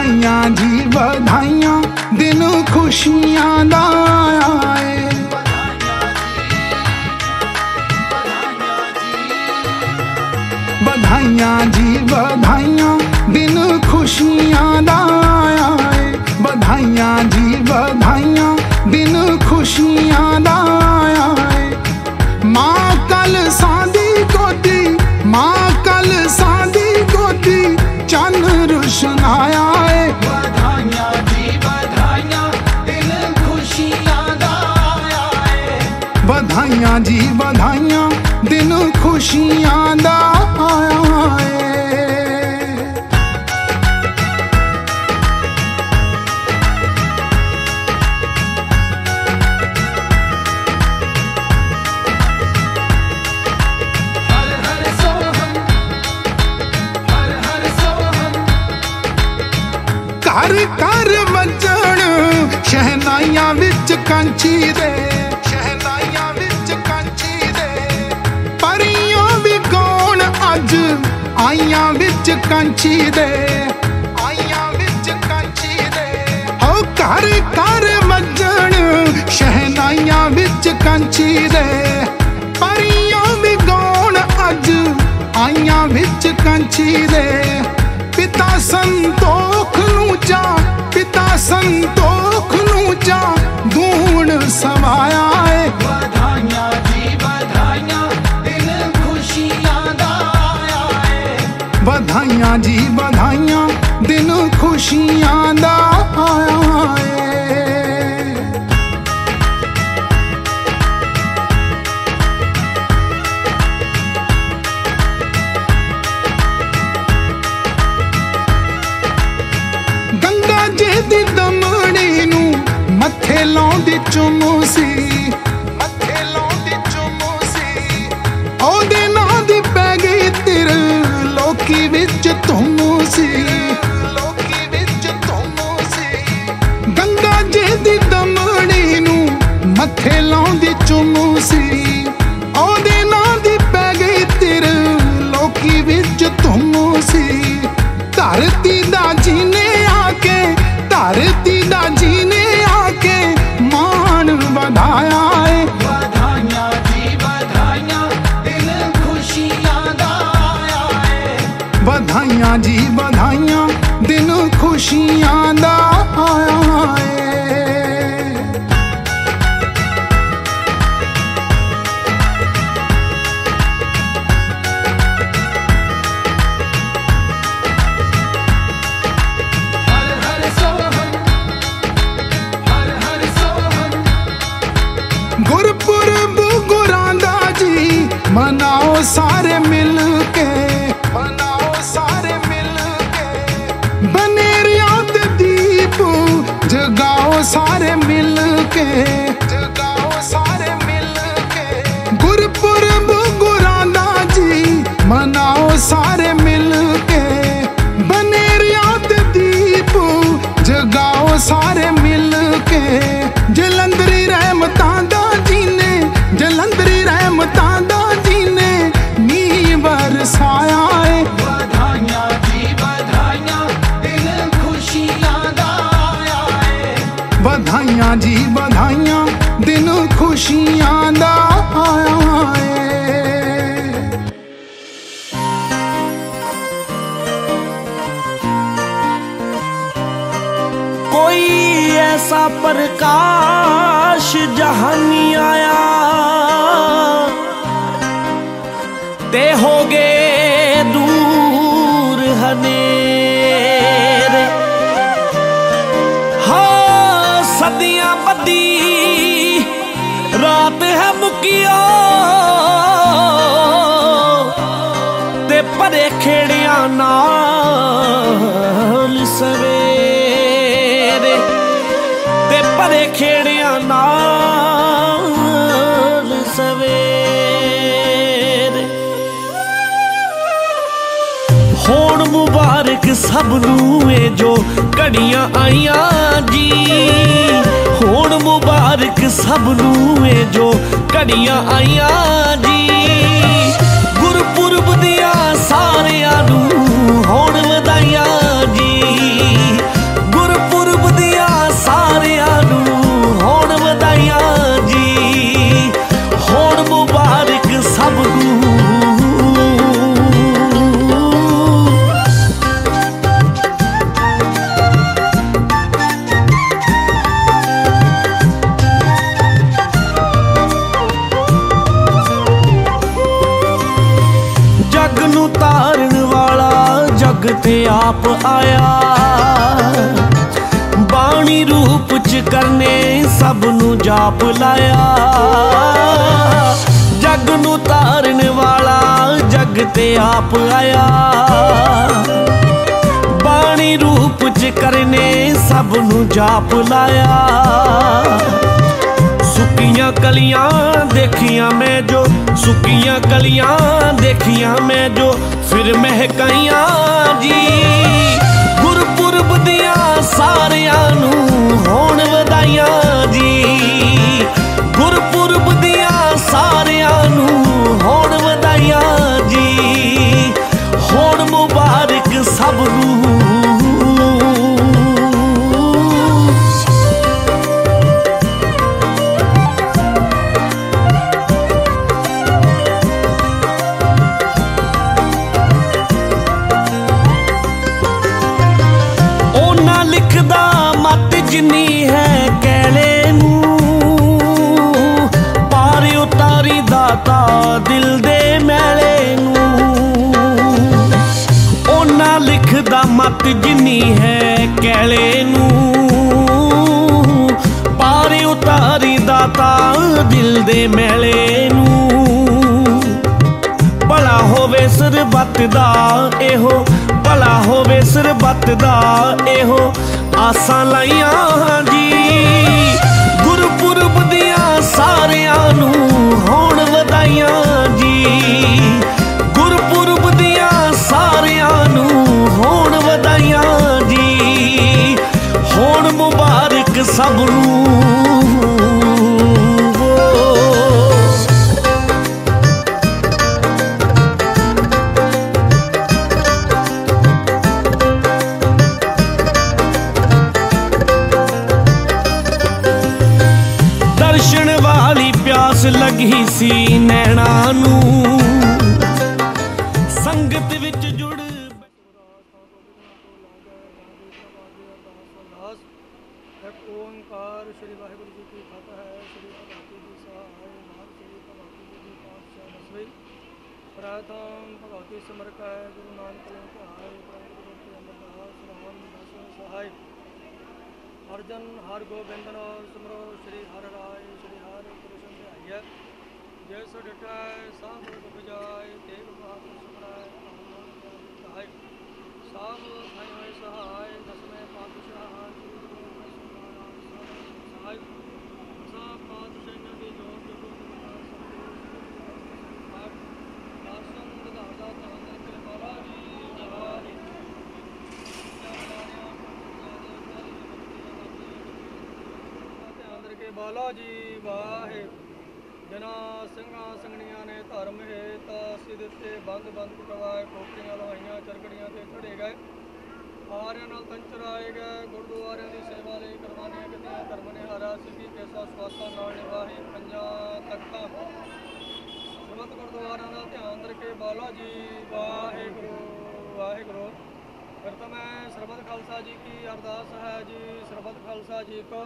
बधाइयां जी बधाइयां, दिन खुशियां दा आए। बधाइयां जी बधाइयां, दिन खुशियां दा आए। बधाइयां जी बधाइयां, दिन खुशियां दा आए। मां कल सांदी गोदी, मां कल सांदी गोदी, चन रुशनाया है। बधाइयां जी बधाइयां, दिन खुशियां दा आए। बधाइयां जी बधाइयां, दिन खुशियां दा आए। घर घर वजन शहनाइयां विच कंची दे, शहनाइयां विच कंची दे। परियां भी कौन अज आइयां विच कंची दे, आइयां विच कंची दे। हो घर घर वजन शहनाइयां विच कंची दे। परियां भी कौन अज आइयां विच कंची दे। पिता संतोख नूं चा, पिता संतोख नूं चा, दूण सवाया है। बधाइयां जी बधाइयां, दिन खुशियां दा आए। बधाइयां जी बधाइयां, दिन खुशियां दा आए। दी दमड़ी नू मथे लाउंदी चुमसी, मथे लाउंदी चुमसी। ओदे नां दी पै गई तिर लोकी विच तुमसी, लोकी विच तुमसी। गंगा जी दी दमड़ी नू मथे लाउंदी चुमसी। ओदे नां दी पै गई तिर लोकी विच तुमसी। धरती दा जीने आके, धरती दा जीने आके, मान बढ़ाया है। बधाइयां जी बधाइयां, दिन खुशियां दा आए। बधाइयां जी बधाइयां, दिन खुशियां दा आए। गुरपुरब गुरांदा जी मनाओ सारे मिल के, मनाओ सारे मिल के। बनेरिया ते दीप जगाओ सारे मिल के, जगाओ सारे मिल के। गुरपुरब गुरांदा जी मनाओ सारे मिल के। बनेरिया ते दीप जगाओ सारे मिल के। जलंधरी रहमतां दा जीने, जलंधरी रहमतां दा जीने, नी बरसाया है। बधाइयां जी बधाइयां, दिन खुशियां दा आए। बधाइयां जी बधाइयां, दिन खुशियां दा आए। कोई ऐसा प्रकाश जहानी आया, ते हो गए दूर हनेरे। हाँ सदियां बदी रात है मुकिया, ते परे खेड़िया नाल सवेरे, ते परे खेड़िया नाल सवेरे। होण मुबारक सबनू ए जो घड़ियां आईयां जी। होण मुबारक सबनू ए जो घड़ियां आईयां जी। गुरपुरब दियां सारियां नू होण वधाइयां जी। आप आया। बाणी रूप च करने सब नू जाप लाया। जग नू तारन वाला जग ते आप आया। बाणी रूप च करने सब नू जाप लाया। सुकियां कलियां देखियां मैं जो, सुकियां कलियां देखियां मैं जो, फिर महकाइयां जी। गुरपुरब दियां सारियां नू होण वधाइयां जी। गुरपुरब दियां सारियां नू होण वधाइयां जी। होण मुबारक सब नू। लिखदा मत जिन्नी है कैले नू, पार उतारी दाता दिल दे मैले नू। ओना लिखदा मत जिन्नी है कैले नू, पार उतारी दाता दिल दे मैले नू। भला होवे सरबत दा एहो, भला होवे सरबत दा एहो आसां लाइयां जी। गुरपुरब दियां सारियां नू होण वधाइयां जी। गुरपुरब दियां सारियां नू होण वधाइयां जी। होण मुबारक सब नू। दर्शन वाली प्यास लगी सी नैना नू, संगत विच जुड़। एक ओंकार श्री वाहिगुरु जी की खाता है। श्री भगवती जी सहाय नाम श्री भगवती जी की पातशाह दसवीं। प्रथम भगवती सिमर का है गुरु नानक लें सहाय। गुरु के अमरदास राम दस सहाय। अर्जन हर गोबिंदन सिमरो श्री हर राय। श्री हर कृष्ण ध्याय जैस डटा सब दुख जाय। तेग बहादुर सुमराय सहाय। सब भाई होए सहाय दसवें पातशाह सहाय। सब पातशाह की जोत दर्शन दादा तहन के बाला जी के बाला जी वाहे। जना ਸਿੰਘਾਂ ਸੰਗਣੀਆਂ ਨੇ ਧਰਮ ਹੇਤ ਸਿੱਧੇ ਬੰਦ ਬੰਦ ਕਟਵਾਏ। ਕੋਕੀਆਂ ਲਵਾਈਆਂ ਚਰਕੜੀਆਂ ਤੇ ਚੜੇ ਗਏ। ਆਰਿਆਂ ਨਾਲ ਕੰਚਰ ਆਏ ਗਏ। ਗੁਰਦੁਆਰਿਆਂ ਦੀ ਸੇਵਾ ਲਈ ਕਰਵਾਨੀਆਂ ਕਿਤਿਆਂ ਧਰਮ ਨੇ ਹਾਰਾ। ਸਿੱਧੀ ਕੇਸਾ ਸਵਾਸਾਂ ਨਾਲ ਨਿਵਾਹੀ ਪੰਜਾਂ ਤਖਤਾਂ। ਸਰਬੱਤ ਗੁਰਦੁਆਰਿਆਂ ਦਾ ਧਿਆਨ ਰੱਖੇ ਬਾਲਾ ਜੀ ਵਾਹਿਗੁਰੂ ਵਾਹਿਗੁਰੂ। ਫਿਰ ਤਾਂ ਮੈਂ ਸਰਬੱਤ ਖਾਲਸਾ ਜੀ ਕੀ ਅਰਦਾਸ ਹੈ ਜੀ। ਸਰਬੱਤ ਖਾਲਸਾ ਜੀ ਕੋ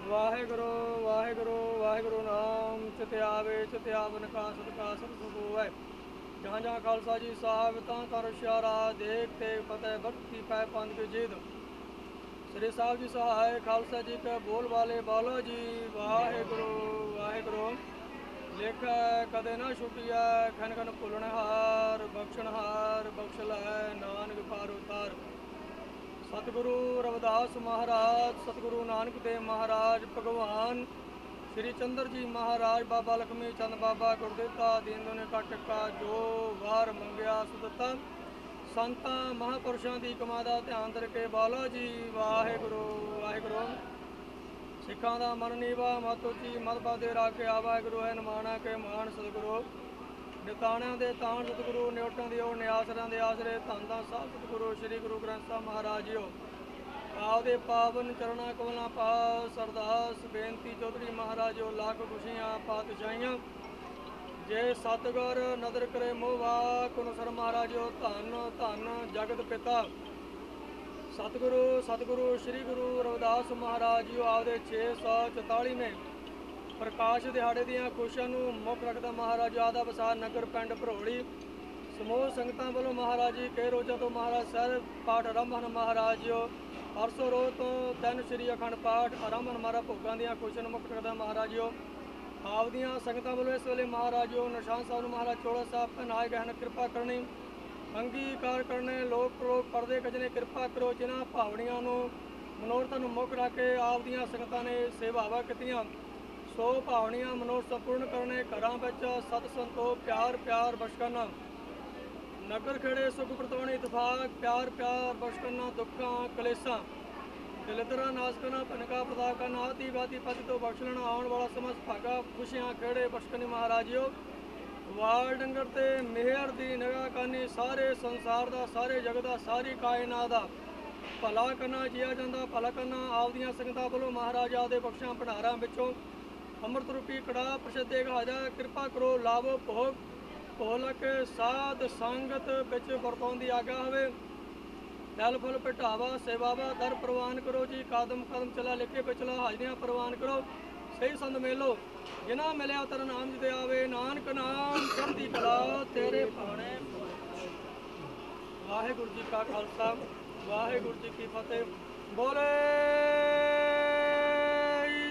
वाहेगुरु वाहेगुरु वाहेगुरु नाम चित आवे चित आवन का सदका सब सुख होवे। जहाँ जहाँ खालसा जी साहब तां कर इशारा देखते फतेह भक्ति पै पंथ की जीत। श्री साहब जी सहाय खालसा जी के बोल वाले बालो जी वाहेगुरु वाहेगुरु। लेख कदे ना छुटिया खन खन भुलनहार बख्शनहार बख्श लै नानक पार उतार। सतगुरु रविदास महाराज सतगुरु नानक देव महाराज भगवान श्री चंद्र जी महाराज बाबा लक्ष्मी चंद बाबा गुरदेवता दीन दुने का टिक्का जो वार मंगया सुदत्ता। संतां महापुरुषों की कमां दा ध्यान रखे बाला जी वाहेगुरु वाहेगुरु। सिखां दा मन नीवा मत उची मत पादे राखे वाहेगुरु है नमाना के मान सतगुरु। निताणियां दे ताण सतगुरु नियोटां दी ओर निआसरियां दे आसरे धन दा साह सतगुरु श्री गुरु ग्रंथ साहब महाराज जी आपदे पावन चरणा कमलां पास अरदास बेनती चौधरी महाराज जी लाख खुशियां पातशाहियां। जे सतगुर नदर करे मोवा कुनसर महाराज जी धन धन जगत पिता। सतगुरु सतगुरु श्री गुरु रविदास महाराज जी आपदे 644 में प्रकाश दिहाड़े दियां खुशियां नूं मुख रखदा महाराज आदा वसा नगर पिंड भरोड़ी ਸਮੂਹ ਸੰਗਤਾਂ ਵੱਲੋਂ ਮਹਾਰਾਜ ਜੀ ਕਈ ਰੋਜ਼ਾਂ ਤੋਂ ਮਹਾਰਾਜ ਸਾਹਿਬ ਪਾਠ ਆਰੰਭ ਹਨ। ਮਹਾਰਾਜ ਜੀ ਪਰਸੋਂ ਰੋਜ਼ ਤੋਂ 3 ਸ਼੍ਰੀ ਅਖੰਡ ਪਾਠ ਆਰੰਭ ਹਨ। ਮਹਾਰਾਜ ਭੋਗਾਂ ਦੀਆਂ ਖੁਸ਼ੀਆਂ ਨੂੰ ਮੁਕਤ ਕਰਦਾ ਮਹਾਰਾਜ ਜੀ ਆਪਦੀਆਂ ਸੰਗਤਾਂ ਵੱਲੋਂ ਇਸ ਵੇਲੇ ਮਹਾਰਾਜ ਜੀ ਨਿਸ਼ਾਨ ਸਾਹਿਬ ਨੂੰ ਮਹਾਰਾਜ ਚੋਲਾ ਸਾਹਿਬ ਪਹਿਨਾਏ ਗਏ ਹਨ। ਕਿਰਪਾ ਕਰਨੀ ਅੰਗੀਕਾਰ ਕਰਨੇ ਲੋਕ ਪਰਦੇ ਕਜਨੇ ਕਿਰਪਾ ਕਰੋ। ਜਿਨ੍ਹਾਂ ਭਾਵੜੀਆਂ ਨੂੰ ਮਨੋਰਥਾਂ ਨੂੰ ਮੁੱਖ ਰੱਖ ਕੇ ਆਪਦੀਆਂ ਸੰਗਤਾਂ ਨੇ ਸੇਵਾਵਾਂ ਕੀਤੀਆਂ ਸੋ ਭਾਵਨੀਆਂ ਮਨੋਰਥ ਸੰਪੂਰਨ ਕਰਨੇ। ਘਰਾਂ ਵਿੱਚ ਸਤ ਸੰਤੋਖ ਪਿਆਰ ਪਿਆਰ ਬਖਸ਼ ਕਰਨਾ। ਨਗਰ ਖੇੜੇ ਸੁਖ ਪ੍ਰਤਵਾਨੀ ਇਤਫਾਕ ਪਿਆਰ ਪਿਆਰ ਬਖਸ਼ ਕਰਨਾ। ਦੁੱਖਾਂ ਕਲੇਸ਼ਾਂ ਦਲਿਦਰਾਂ ਨਾਸ਼ ਕਰਨਾ। ਭਨਕਾ ਪ੍ਰਦਾ ਕਰਨਾ। ਆਤੀ ਬਾਤੀ ਪਤੀ ਤੋਂ ਬਖਸ਼ ਲੈਣਾ। ਆਉਣ ਵਾਲਾ ਸਮਾਂ ਭਾਗਾ ਖੁਸ਼ੀਆਂ ਖੇੜੇ ਬਖਸ਼ ਕਰਨੀ। ਮਹਾਰਾਜ ਜੀ ਵਾਰ ਡੰਗਰ ਤੇ ਮਿਹਰ ਦੀ ਨਿਗਾਹ ਕਰਨੀ। ਸਾਰੇ ਸੰਸਾਰ ਦਾ ਸਾਰੇ ਜਗਤ ਦਾ ਸਾਰੀ ਕਾਇਨਾਤ ਦਾ ਭਲਾ ਕਰਨਾ। ਜੀਆ ਜਾਂਦਾ ਭਲਾ ਕਰਨਾ। ਆਪਦੀਆਂ ਸੰਗਤਾਂ ਵੱਲੋਂ ਮਹਾਰਾਜ ਆਪਦੇ ਬਖਸ਼ਾਂ ਭੰਡਾਰਾਂ ਵਿੱਚੋਂ ਅੰਮ੍ਰਿਤ ਰੂਪੀ ਕੜਾ ਪ੍ਰਸ਼ਦ ਹਾਜ਼ਰ ਕਿਰਪਾ ਕਰੋ। ਲਾਭ ਭੋਗ ਭੋਲਕ ਸਾਧ ਸੰਗਤ ਵਿੱਚ ਵਰਤਾਉਣ ਦੀ ਆਗਿਆ ਹੋਵੇ। ਦਲ ਫੁੱਲ ਭਟਾਵਾ ਸੇਵਾਵਾ ਦਰ ਪ੍ਰਵਾਨ ਕਰੋ ਜੀ। ਕਦਮ ਕਦਮ ਚਲਾ ਲਿਖੇ ਪਿਛਲਾ ਹਾਜ਼ਰੀਆਂ ਪ੍ਰਵਾਨ ਕਰੋ। ਸਹੀ ਸੰਦ ਮੇਲੋ ਜਿਨ੍ਹਾਂ ਮਿਲਿਆ ਤੇਰਾ ਨਾਮ ਜਿਤੇ ਆਵੇ। ਨਾਨਕ ਨਾਮ ਚੜ੍ਹਦੀ ਕਲਾ ਤੇਰੇ ਭਾਣੇ। ਵਾਹਿਗੁਰੂ ਜੀ ਕਾ ਖਾਲਸਾ ਵਾਹਿਗੁਰੂ ਜੀ ਕੀ ਫਤਿਹ। ਬੋਲੇ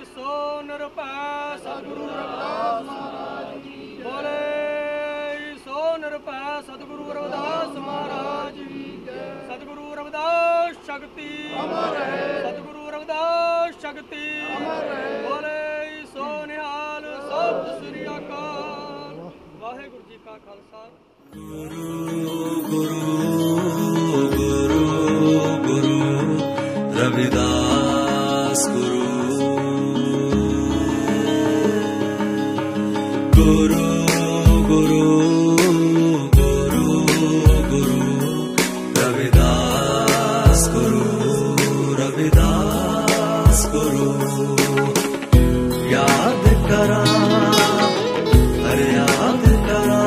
ਸੋ ਨਿਰਭੈ ਸਤਿਗੁਰੂ ਰਵਿਦਾਸ ਮਹਾਰਾਜ ਜੀ। ਬੋਲੇ ਸੋ ਨਿਰਭੈ ਸਤਿਗੁਰੂ ਰਵਿਦਾਸ ਮਹਾਰਾਜ ਜੀ। ਸਤਿਗੁਰੂ ਰਵਿਦਾਸ ਸ਼ਕਤੀ ਅਮਰ ਹੈ। ਸਤਿਗੁਰੂ ਰਵਿਦਾਸ ਸ਼ਕਤੀ ਅਮਰ ਹੈ। ਬੋਲੇ ਸੋ ਨਿਹਾਲ ਸਤਿ ਸ੍ਰੀ ਅਕਾਲ। ਵਾਹਿਗੁਰੂ ਜੀ ਕਾ ਖਾਲਸਾ। रविदास गुरु गुरु गुरु गुरु रविदास रविदास गुरु। याद करा हर याद करा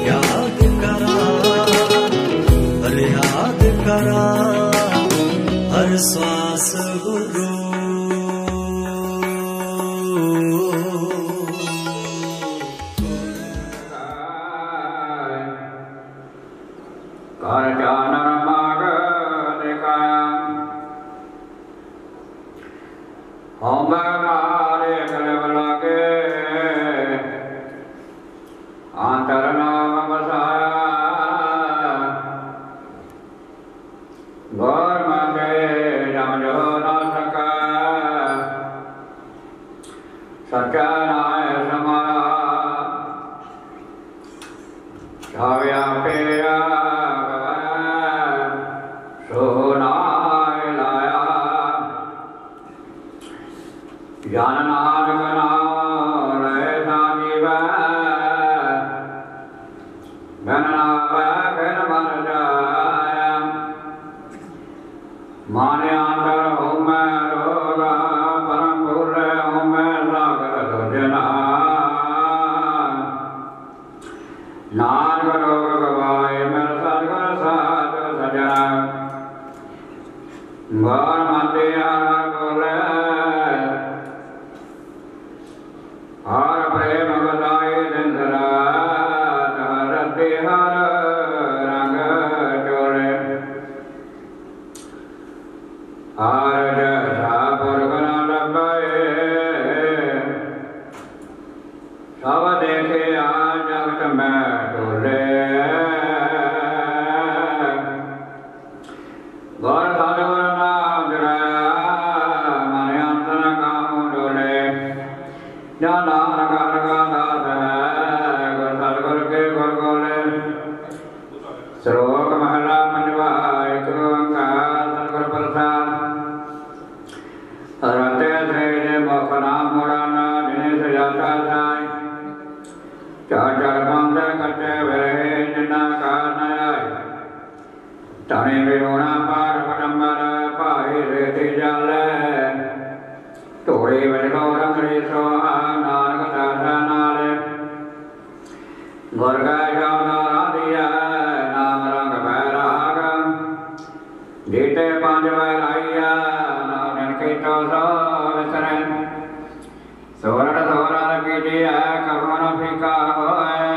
याद करा हर याद करा हर श्वास गुरु। कर जानर माग दिखाया हम मारे कलम लगे अंतर नाम बसाया। गौर माते समझो न सका सच्चा नाय समाया। छाव्या पेया ज्ञान नानक नाम रहता जीवा घन नाम मन जाया। माने अंतर हूँ मैं रोगा परम पूर्ण हूँ मैं सागर सुजना। नानक रोग गवाए मेरे सदगुर साध सजना। गौर मते बोले हर प्रेम गदाई दिंदरा रते हर रंग चोले। हर जैसा पुरगुण लगे सब देखे आज जगत में डोले। गौर सतगुर नाम जड़ाया मन अंतर काम डोले। या नानक दास है गुर सतगुर के गुर बोले। श्लोक महला पंजवा एक ओंकार सतगुर प्रसाद। रते थे मुख नाम मुराना जिन्हें सजाता साई। चार चार बंद करते रहे जिन्ना कार न आए। तने विरोना पार पटंबर पाही रेती जाले। तोड़ी बजलो रंगड़ी सोहा नानक दासा नाले। गुरगा जाना राधिया नाम रंग बैराग। जीते पांच बैराइया नाम की तो सो विसरे। सोरठ सोरठ कीजिए कबन फीका होए।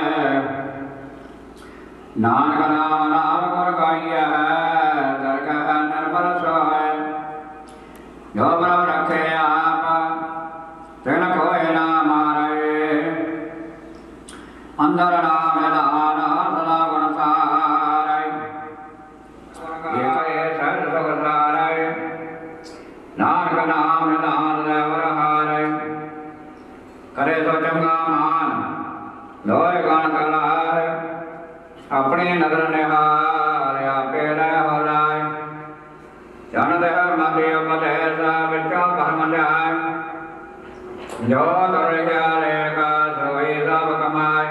मंडाय जो दरिया लेगा सोई सब कमाए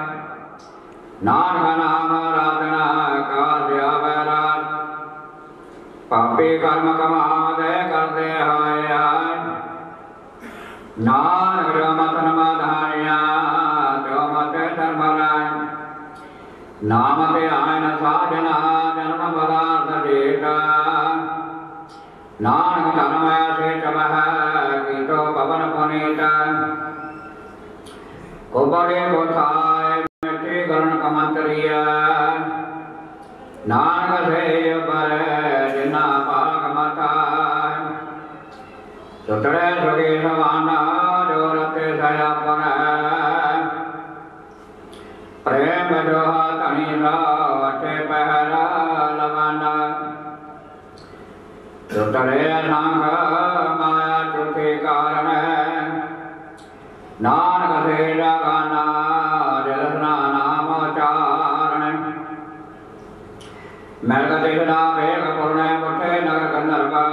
नानक नाम राधना का दिया बैरान पापी कर्म कमावे करते हाय हाय नानक जो मत नमधाया जो मत धर्मराय नामते आयन साजना जन्म पदार्थ देता नानक तन्मय से चमह गीतो पवन पुनीता कुबड़े कोथाय मिट्टी गरण कमंतरिया नानक से पर जिना पाक मता सुतरे सुखी सवाना जो रते सयापन प्रेम जो तनी राटे पहरा लवाना सुतरे नांग माया चुके कारण नानक से जगाना जलना नाम चारण मैलकतिना वेग पूर्ण मुठे नगर गंधर्वा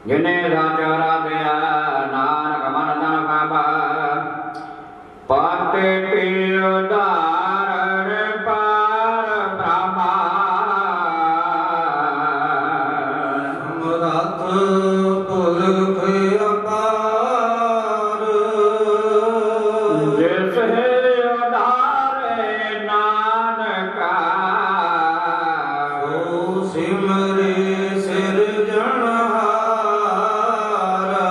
जिन्हें साचारा दिया नानक मन तन पापा पाते पियोदार पार ब्रह्मा समरथ पुरख अपार जिसे उधारे नानका ओ सिमरे सिरजनहारा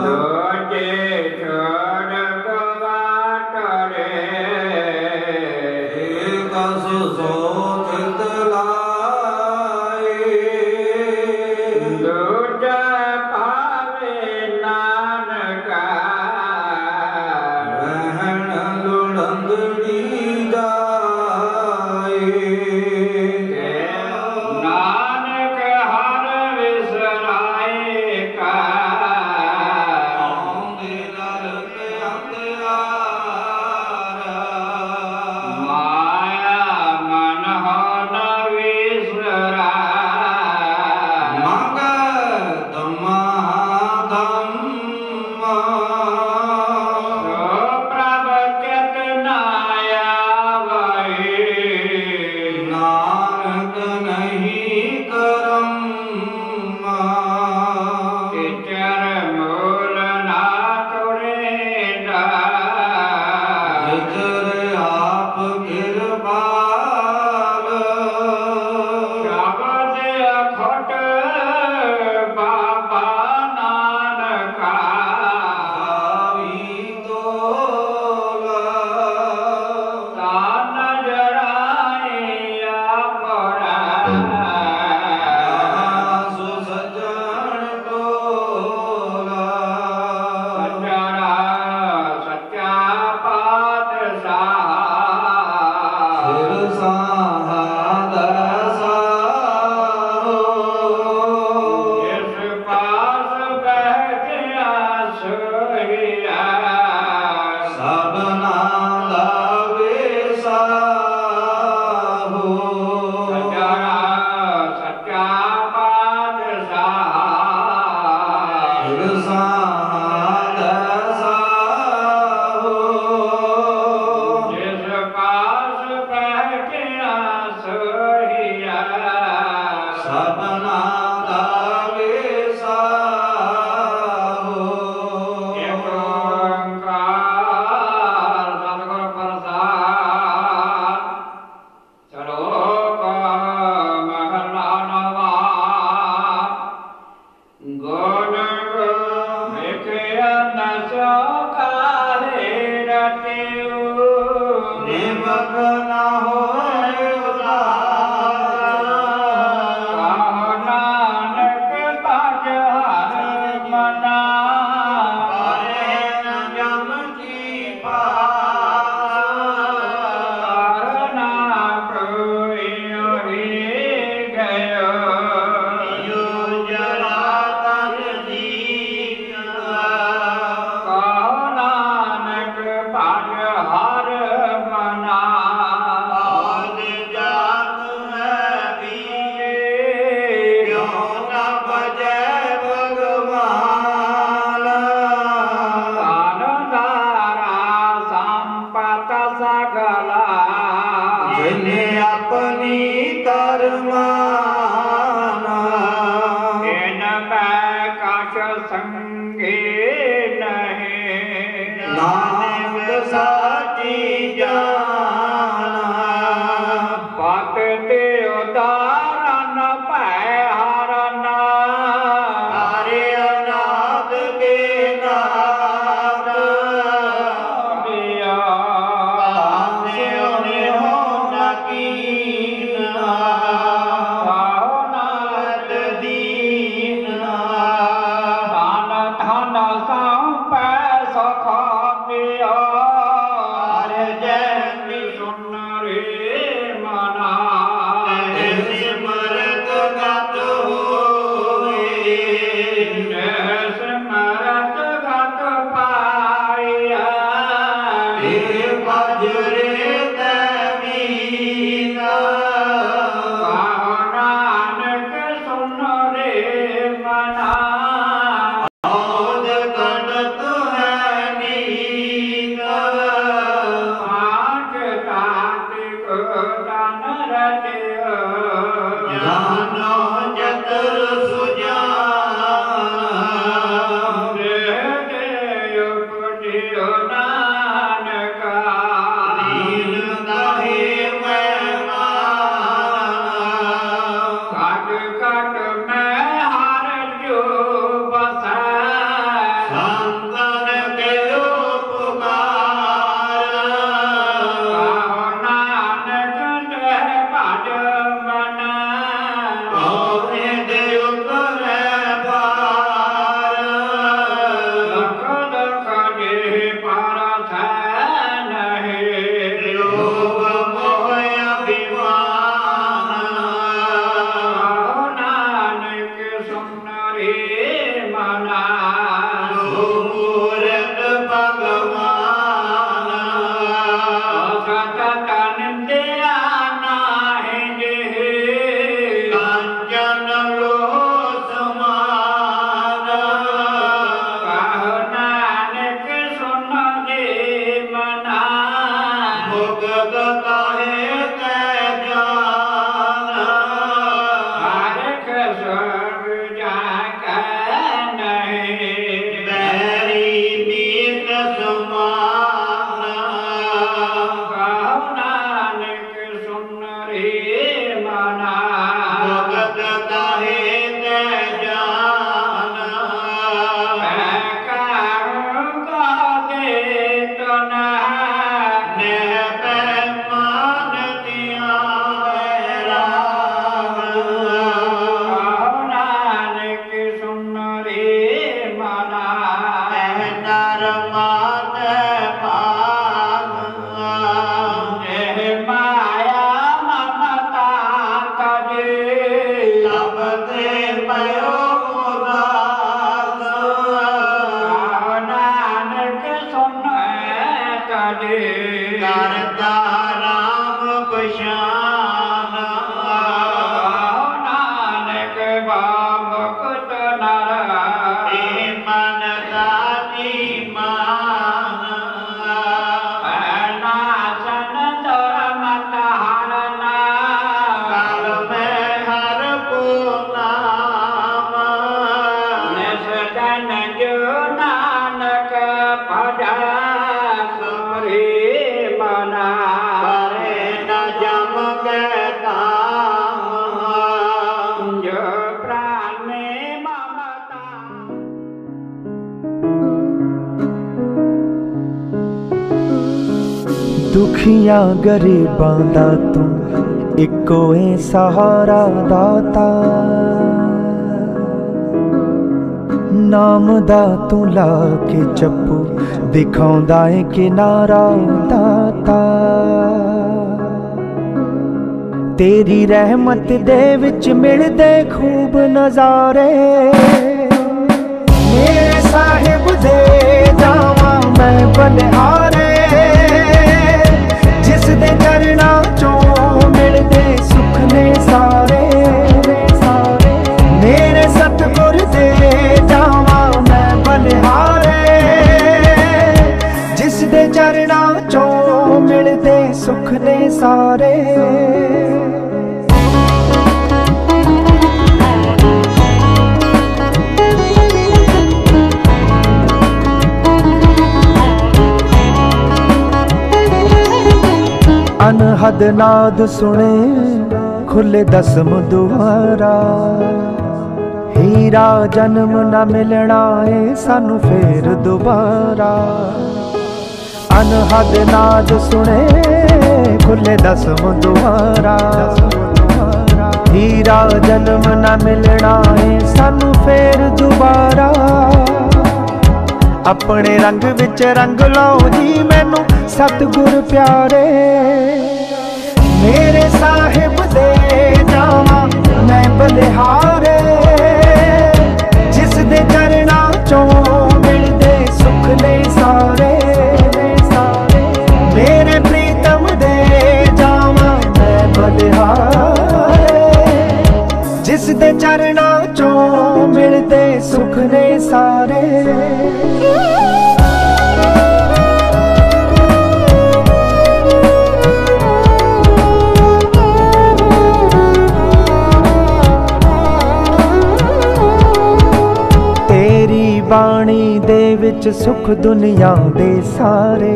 दोजे छोड़ कवाटरे कस सोत तलाए दूजा पावे नानका रहन लुड़ंगड़ी जाए नानक हर विसराए का आंदे नरक अंधियारा माया मन हो न विसरा मगध महाधम्मा सो प्रभ चेतनाया वही नानक नहीं करम टीचर मूल ना तोड़ेगा हिजर आप कृपाल शब्द अखोट बाबा नानका भावी तोला तान जराया पड़ा सो सजन टोला सज्जरा सच्चा पातशाह सिर साहादसारो जिस पास बैठा सोहिया सबना लावे साहो सज्जरा सच्चा पातशाह सिर साहादसारो जिस पास बैठा सोहिया सबना लावे साहो एक ओंकार सतगुरु प्रसाद श्लोक महला नवा गुण विखयन सो काहे रतियु निमक न होए उदार कहो नानक बाज हर मना पाए न जम की पार करना कोई गयो यो जरा तन दीना कहो नानक बाज हर मना आज जात है भी क्यों न बजे संगे नहीं नानक साची जाना पत ते उदारन भै हरना हरे अनाथ के नाथ दिया पासे उन्हें हो न कीना नाथ दीना धन धन संपै सखा दिया हर जन सुन रे मना सिमरत गत होए स्मरत गत पाया हे बजरे तमीना नानक सुन रे मना औद कण तुहै नीना पाँच तातिक तन रचियो जानो चतुर सुजाना उपजियो नानका दीन दाहे मैं माना कट कट में हर जो बसै संतन के उपकार नानक जय भज मन कौने देव करे पार लख लख जे परथ नहीं लोभ मोह अभिमान नानक सुन रे मना मूरत भगवान सतत निंदिया नाहि जे कांचन लो समान कहो नानक सुन रे मना मुक्त काहे कै जान हरख सब जाकै नहीं बैरी मीत समान कहो नानक सुन रे मना मुक्त काहे कै जान नेह पैमान दिया राम नानक सुन रे मना नर मान मान जय माया ममता तजे लब ते पयो उदास नानक सुन तजे करता राम पशान नानक बामुक्त नर मन दानी मान नासन धर्मत हरना काल में हर को नाम निष्ठन जो नानक भजा रे मना करे न जम के काम जो प्राण में ममता दुखियां गरीबां दा तू इक्को ए सहारा दाता नाम दा तू ला के चप्पू दिखाउंदा ए किनारा दाता तेरी रहमत दे विच मिलदे खूब नजारे मेरे साहिब दे जावा मैं बलिहारे जिस दे चरना चों मिलदे सुख ने सारे मेरे सतगुर दे जावा मैं बलिहारे जिस दे चरना चों मिलदे सुख ने सारे अनहद नाद सुने खुले दसम दुआरा। हीरा जन्म न मिलना है सानू फिर दोबारा। अनहद नाद सुने खुले दसम दुआरा। हीरा जन्म न मिलना है सानू फिर दोबारा। अपने रंग विच रंग लाओ जी मैनू सतगुर प्यारे। मेरे साहिब दे जावा मैं बलिहारे। जिस दे चरना चों मिलदे सुख ने सारे। मेरे प्रीतम दे जावा मैं बलिहारे। जिस दे चरना चों मिलदे सुख ने सारे। बाणी दे विच सुख दुनिया दे सारे।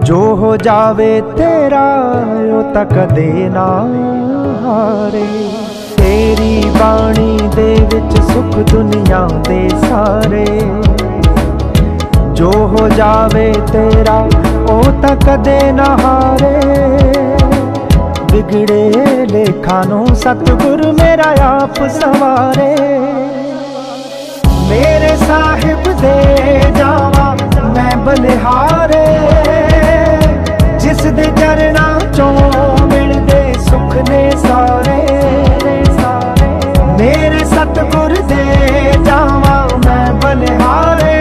जो हो जावे तेरा ओ तां कदे ना हारे। तेरी बाणी दे विच सुख दुनिया दे सारे। जो हो जावे तेरा ओ तां कदे ना हारे। बिगड़े लेखा नूं सतगुर मेरा आप सवारे। मेरे साहिब दे जावा मैं बलिहारे। जिस दे चरना चों मिलदे सुख ने सारे। मेरे सतगुर दे जावा मैं बलिहारे।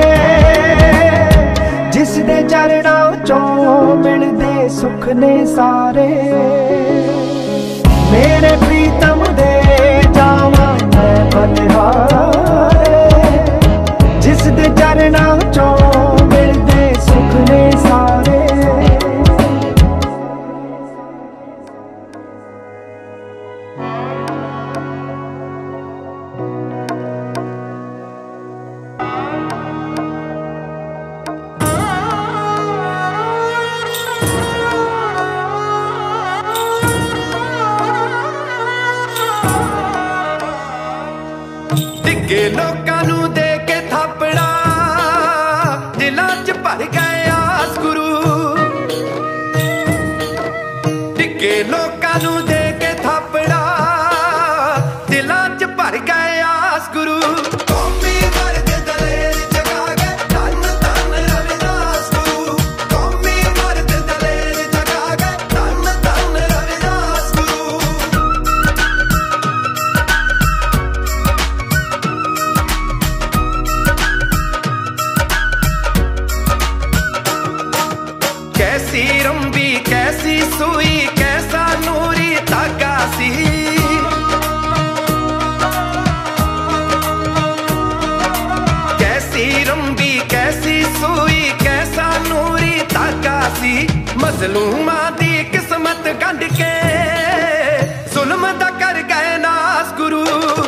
जिस दे चरना चों मिलदे सुख ने सारे। मेरे प्रीतम दे जावा मैं बलिहारे। जिस दे चरना चों मिलदे सुख ने सारे। डिगे लोकां नूं दे के थापड़ा दिलां च भर गए आस गुरु। डिगे लोकां नूं दे के थापड़ा दिलां च भर गए आस गुरु। कौमी मर्द दलेर जगा गए धन धन रविदास गुरु। कौमी मर्द दलेर जगा गए धन धन रविदास गुरु। कैसी रंबी कैसी सुई कैसा नूरी धागा सी। कैसी रंबी कैसी सुई कैसा नूरी धागा सी। मजलूमां दी किस्मत गंढ के जुल्म दा कर गए नास गुरु।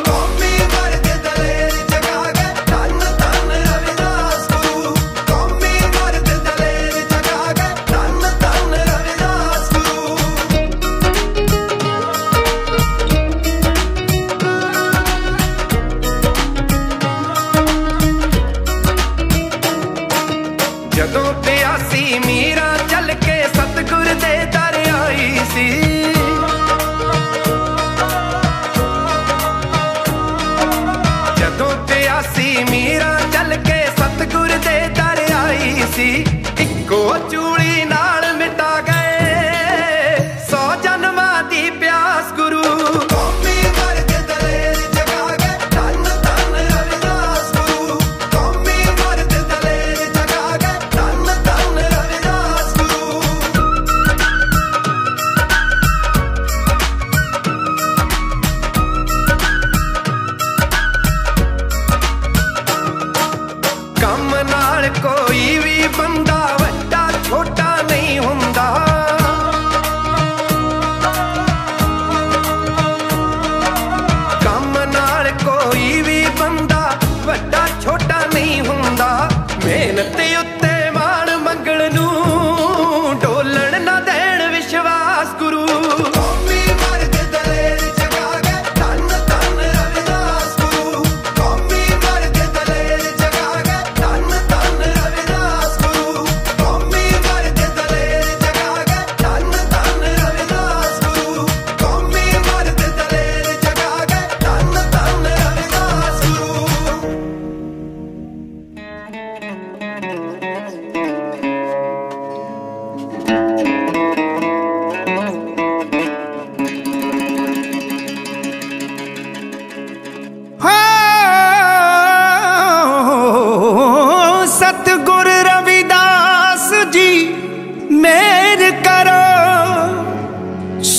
कौमी मर्द दलेर जगा गए धन धन रविदास गुरु। कौमी मर्द दलेर जगा गए धन धन रविदास गुरु। जदों प्यासी मीरा चल के सतगुर दे दर आई सी। जदों प्यासी मीरा चल के सतगुर दे दर आई सी। इक्को चूड़ी नाल मिटा गए 100 जन्मां दी प्यास गुरु। कौमी मर्द दलेर जगा गए धन धन रविदास गुरु। कौमी मर्द दलेर जगा गए धन धन रविदास गुरु। कम नाल कोई भी बंदा वड्डा छोटा नहीं हुंदा। कम नाल कोई भी बंदा वड्डा छोटा नहीं हुंदा। मेहनत उत्ते माण मंगल नूं डोलण ना दे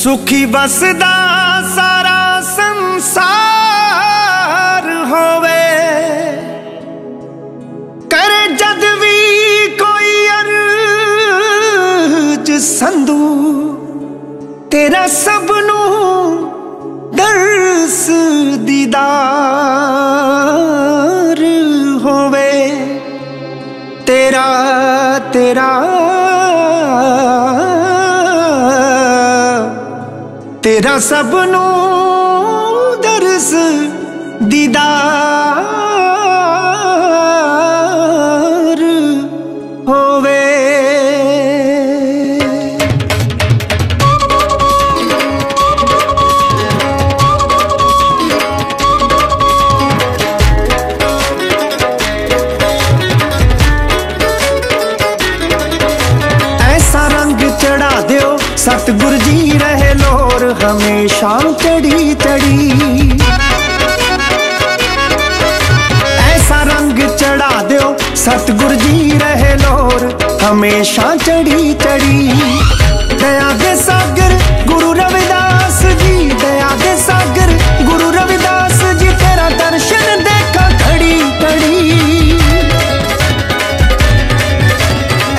सुखी बसदा सारा संसार होवे, करे जद भी कोई अर्ज संधू, तेरा सबनू दर्स दीदार होवे, तेरा तेरा तेरा सबनू दर्स दीदार होवे। ऐसा रंग चढ़ा दियो सतगुर जी रहे लोर हमेशा चढ़ी चढ़ी, ऐसा रंग चढ़ा दो सतगुर जी रहे लोर हमेशा चढ़ी चढ़ी। दया दे सागर गुरु रविदास जी, दया दे सागर गुरु रविदास जी, तेरा दर्शन देखा खड़ी खड़ी।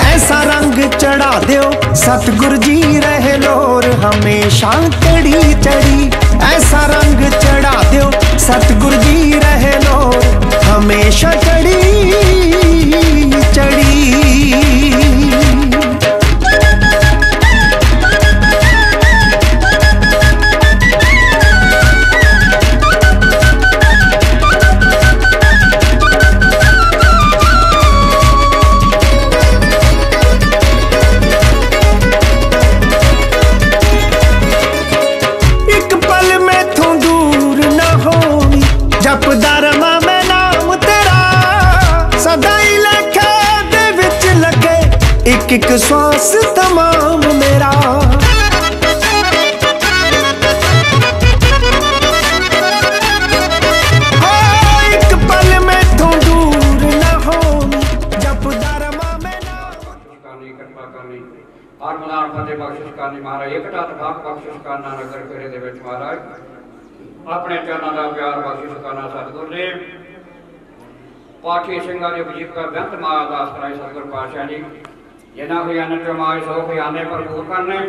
ऐसा रंग चढ़ा दो सतगुर जी रहे लोर हमेशा चढ़ी चढ़ी, ऐसा रंग चढ़ा दो सतगुर जी रहे लोर हमेशा चढ़ी चढ़ी। एक श्वास तमाम मेरा, एक पल में तो दूर न हो जब दरमा में ना। करनी कृपा करनी आत्मदान फतेह बख्शिश करनी महाराज, एकता तफाक बख्शिश करना नगर फेरे दे विच महाराज, अपने चरणों का प्यार बख्शिश करना सतगुर जी। पाठी सिंगां दी उपजीविका बेअंत माया दास कराई सतगुर पातशाह जी, जिन्हें खजाने चमाए सो खजाने भरपूर करने,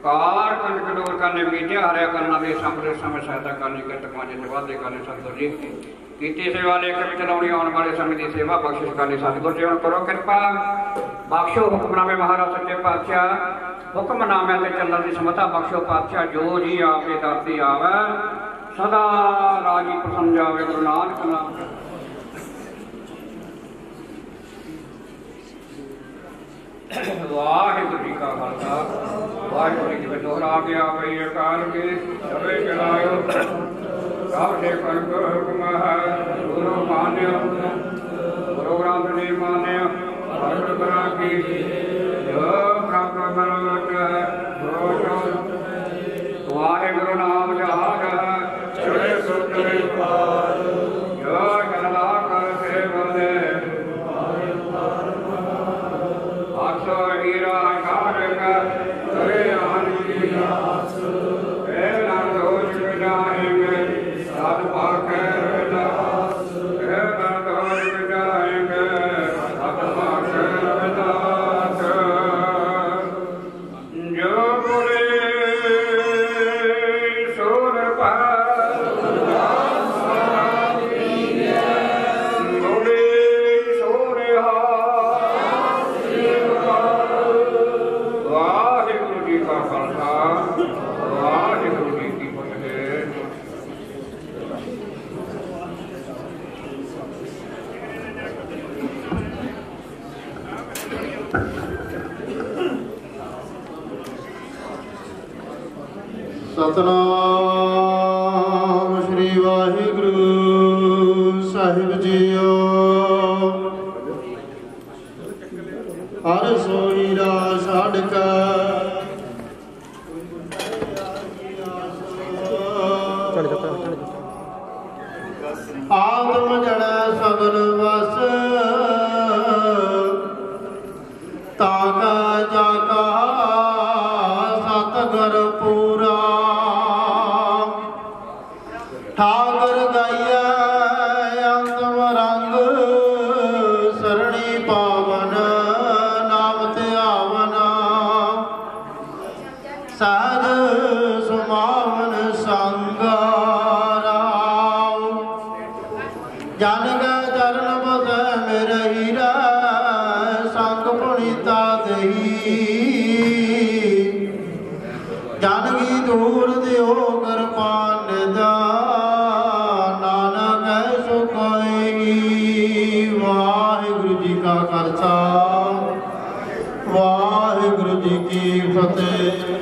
कार कनक दूर करने, बीजा हरिया करना भी समृद्ध समय सहायता करनी, कितमां जित वाधे करने सतगुर जी। कीती सेवा लेकर चलाउणी आने वाले समय की सेवा बख्शिश करनी सतगुर जी। हुण करो कृपा बख्शो हुक्मनामे महाराज सच्चे पातशाह, हुक्मनामे ते चलण की समता बख्शो पातशाह। जो जी आपे दाती आवे सदा राजी प्रसन्न जावे, गुरु नानक नाम। वाहिगुरू जी का खालसा वाहिगुरू जी की फतेह। दोहरा गया भई अकाल के सबे चलायो, सब से कनक हुक्म है गुरु मान्य, गुरु ग्रंथ ने मान्य, भगत बरा की जो प्राप्त मनोरथ है वाहिगुरू नाम जहाज है चढ़े सुतरे पार, जो चला कर से बंदे हीरा कारक करे आनी दास, एला दोष जाएंगे साध पाके रविदास, एला दोष जाएंगे साध पाके रविदास। जो बोले सुर पर बोले सोरे वाहिगुरू जी का खालसा वाहिगुरू जी की फतेह। सतनाम श्री वाहिगुरू साहिब जीओ। हर सोईरा छड़ आत्म जड़ सगल वस, ताका जाका सतगुर पूरा चरण बसै मेरे हीरा संग पुनीता दही जानकी दूर दियो कृपान दा नानक है सुखाई। वाहिगुरु जी का खालसा वाहिगुरु जी की फतेह।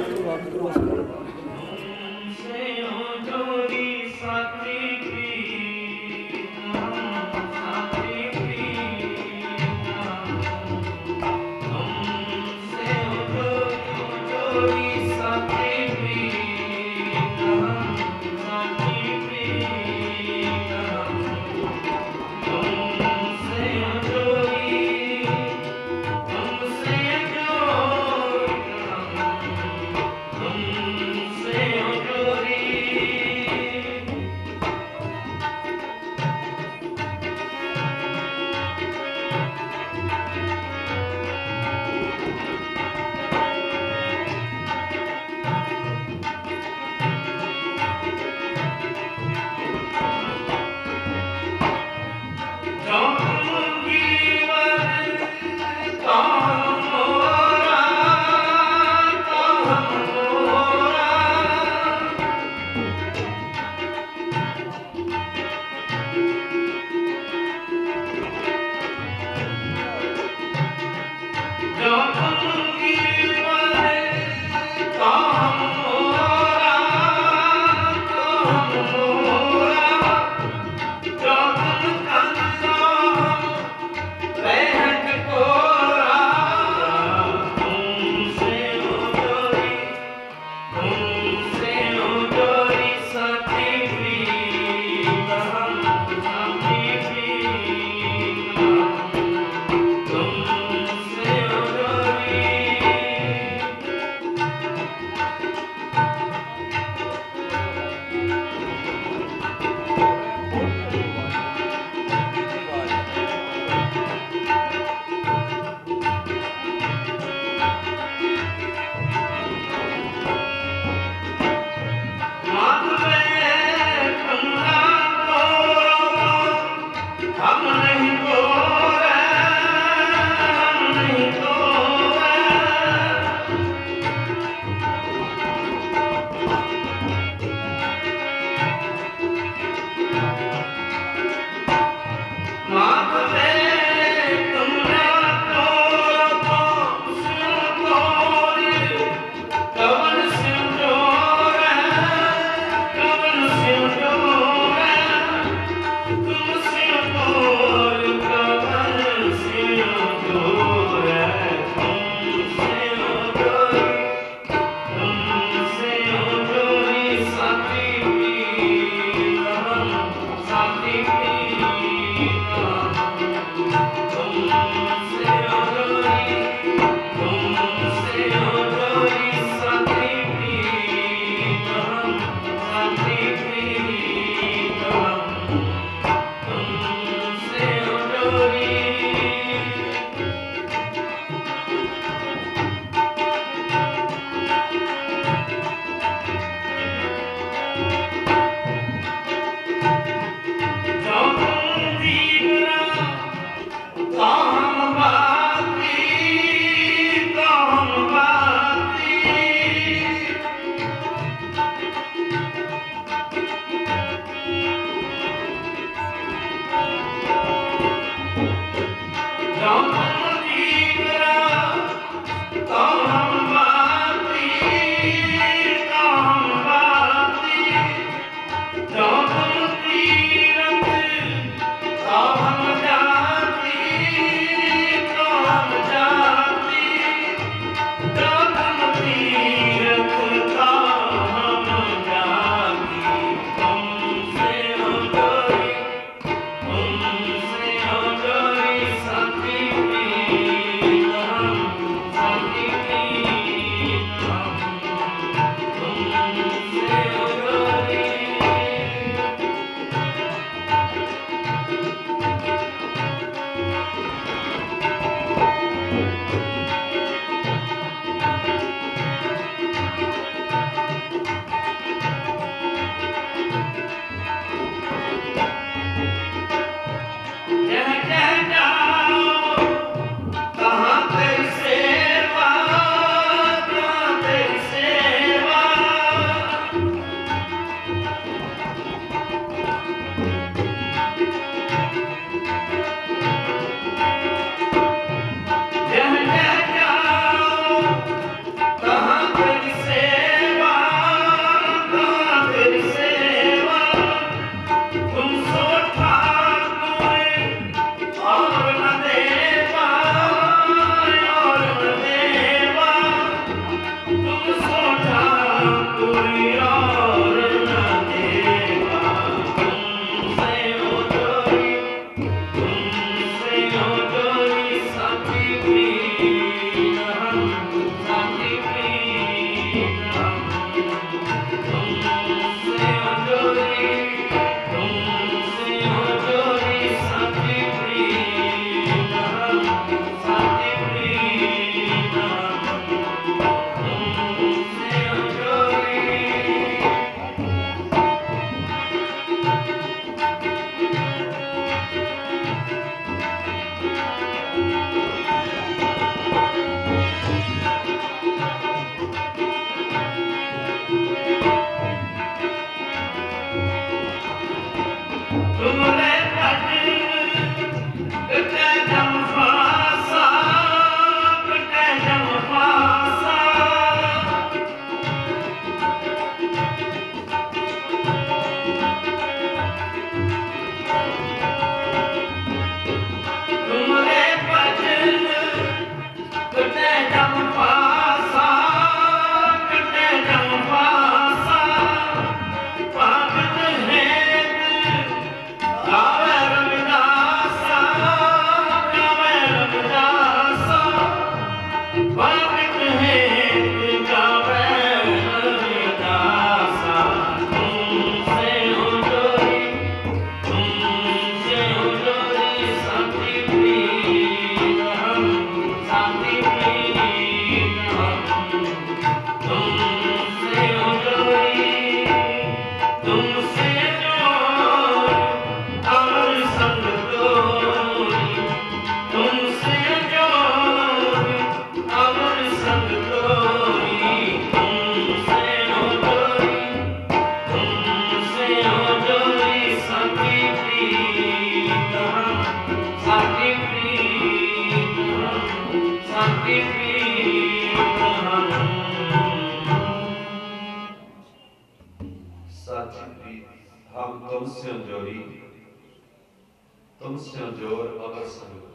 अवर संगत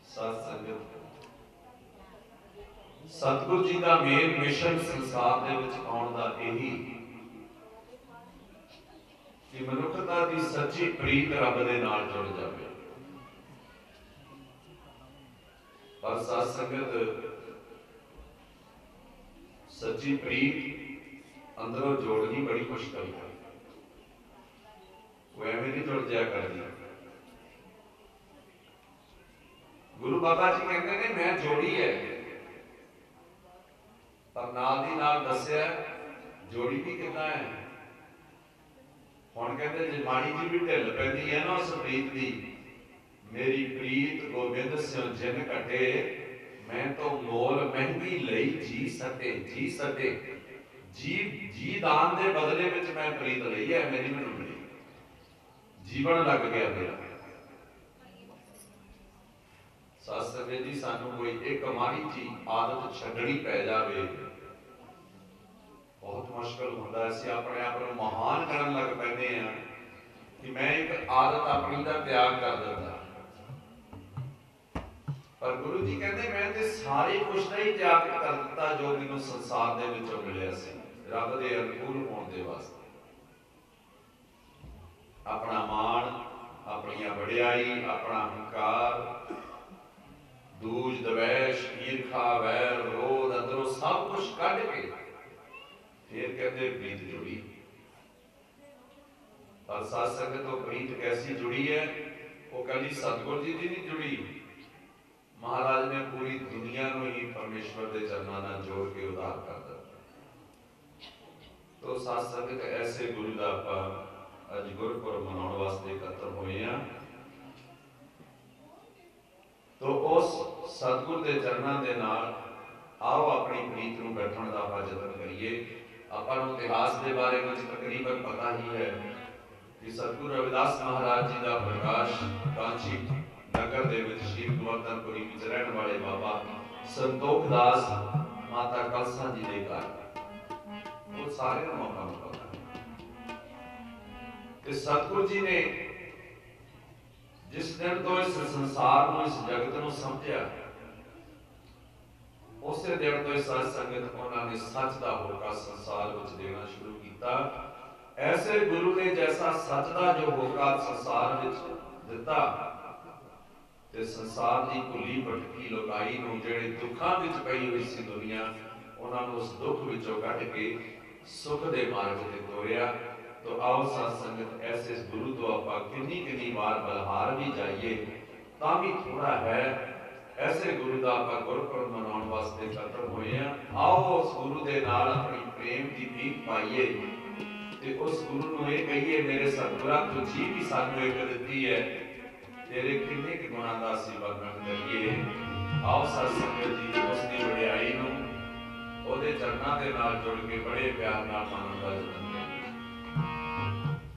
सत संगत सतगुरु जी का मेन मिशन संसार दे विच आउण दा यही कि मनुखता की सच्ची प्रीत रब दे नाल जुड़ जाए। पर सत संगत सच्ची प्रीत अंदरों जोड़नी बड़ी मुश्किल है, वो एवं नहीं जुड़ जाया करती। गुरु बाबा जी कहते हैं मैं जोड़ी है, पर नाल दी नाल दस्या जोड़ी भी कितना है। हुण कहते जे माड़ी जी भी ढिल पैंदी है ना उस प्रीत दी, मेरी प्रीत गोबिंद स्यों जिन घटे, मैं तो मोल महंगी लई जी सके जी दान दे बदले विच मैं प्रीत लई है, मेरी मैनूं मिली जीवन लग गया मेरा। शास्त्र जी सानू कोई एक माड़ी जी आदत छड्डनी पै जावे बहुत मुश्किल होंदा है। असीं अपने आप को महान करन लग पैंदे हैं कि मैं एक आदत अपनी दा त्याग कर दिंदा, पर गुरु जी कहते मैं ते सारे कुछ का ही त्याग कर दिता जो मैनूं संसार दे विचों मिलिया सी रब दे अनुकूल होण दे वास्ते। अपना मान, अपनी वडियाई, अपना हंकार, दूज दवैश, ईर्खा, वैर, विरोध अंदरों सब कुछ कढ के फिर कहते प्रीत जुड़ी। पर सत संगत तो प्रीत कैसी जुड़ी है, वो कभी सतगुरु जी की नहीं जुड़ी, महाराज ने पूरी दुनिया को ही परमेश्वर के चरणों नाल जोड़ के उधार कर दिया। तो सत संगत ऐसे गुरु का आप अज गुरपुरब मनाने वास्ते इकट्ठे हुए हैं, तो उस सतगुरु के चरणों के नाल आओ अपनी प्रीत को गठण का आप यतन करिए। अपन इतिहास के बारे में तकरीबन पता ही है कि सतगुरु रविदास महाराज जी का प्रकाश कांची नगर दे विच श्री गोवर्धनपुरी विच रहने वाले बाबा संतोख दास माता कलसा जी दे घर, वो सारे का मौका पता है कि सतगुरु जी ने जिस दिन तो इस संसार में इस जगत को समझा, उस दिन तो इस संगत उन्होंने सच का होका संसार में देना शुरू किया। ऐसे गुरु ने जैसा सच का जो होका संसार में दिता, ते संसार की भुली भटकी लुकाई नूं जिहड़े दुखों विच पई हुई सी दुनिया, उन्होंने उस दुख विचों कढ के सुख के मार्ग ते तोरिया। तो आओ सत संगत ऐसे गुरु तो आप किन्नी बार बलहार भी जाइए तां भी थोड़ा है। ऐसे गुरु का आप गुरपुरब मनाने वास्ते इकट्ठे हुए हैं। आओ उस गुरु के नाल अपनी प्रेम की भीख पाइए ते उस गुरु नूं यह कहिए मेरे सतगुरा तू जी भी सानू एक दित्ती है, तेरे किन्ने के गुणां दा असीं वर्णन करिए। आओ सत संगत जी उसकी वडियाई नूं ओहदे चरणां दे नाल जुड़ के बड़े प्यार नाल मनन दा यतन करिए।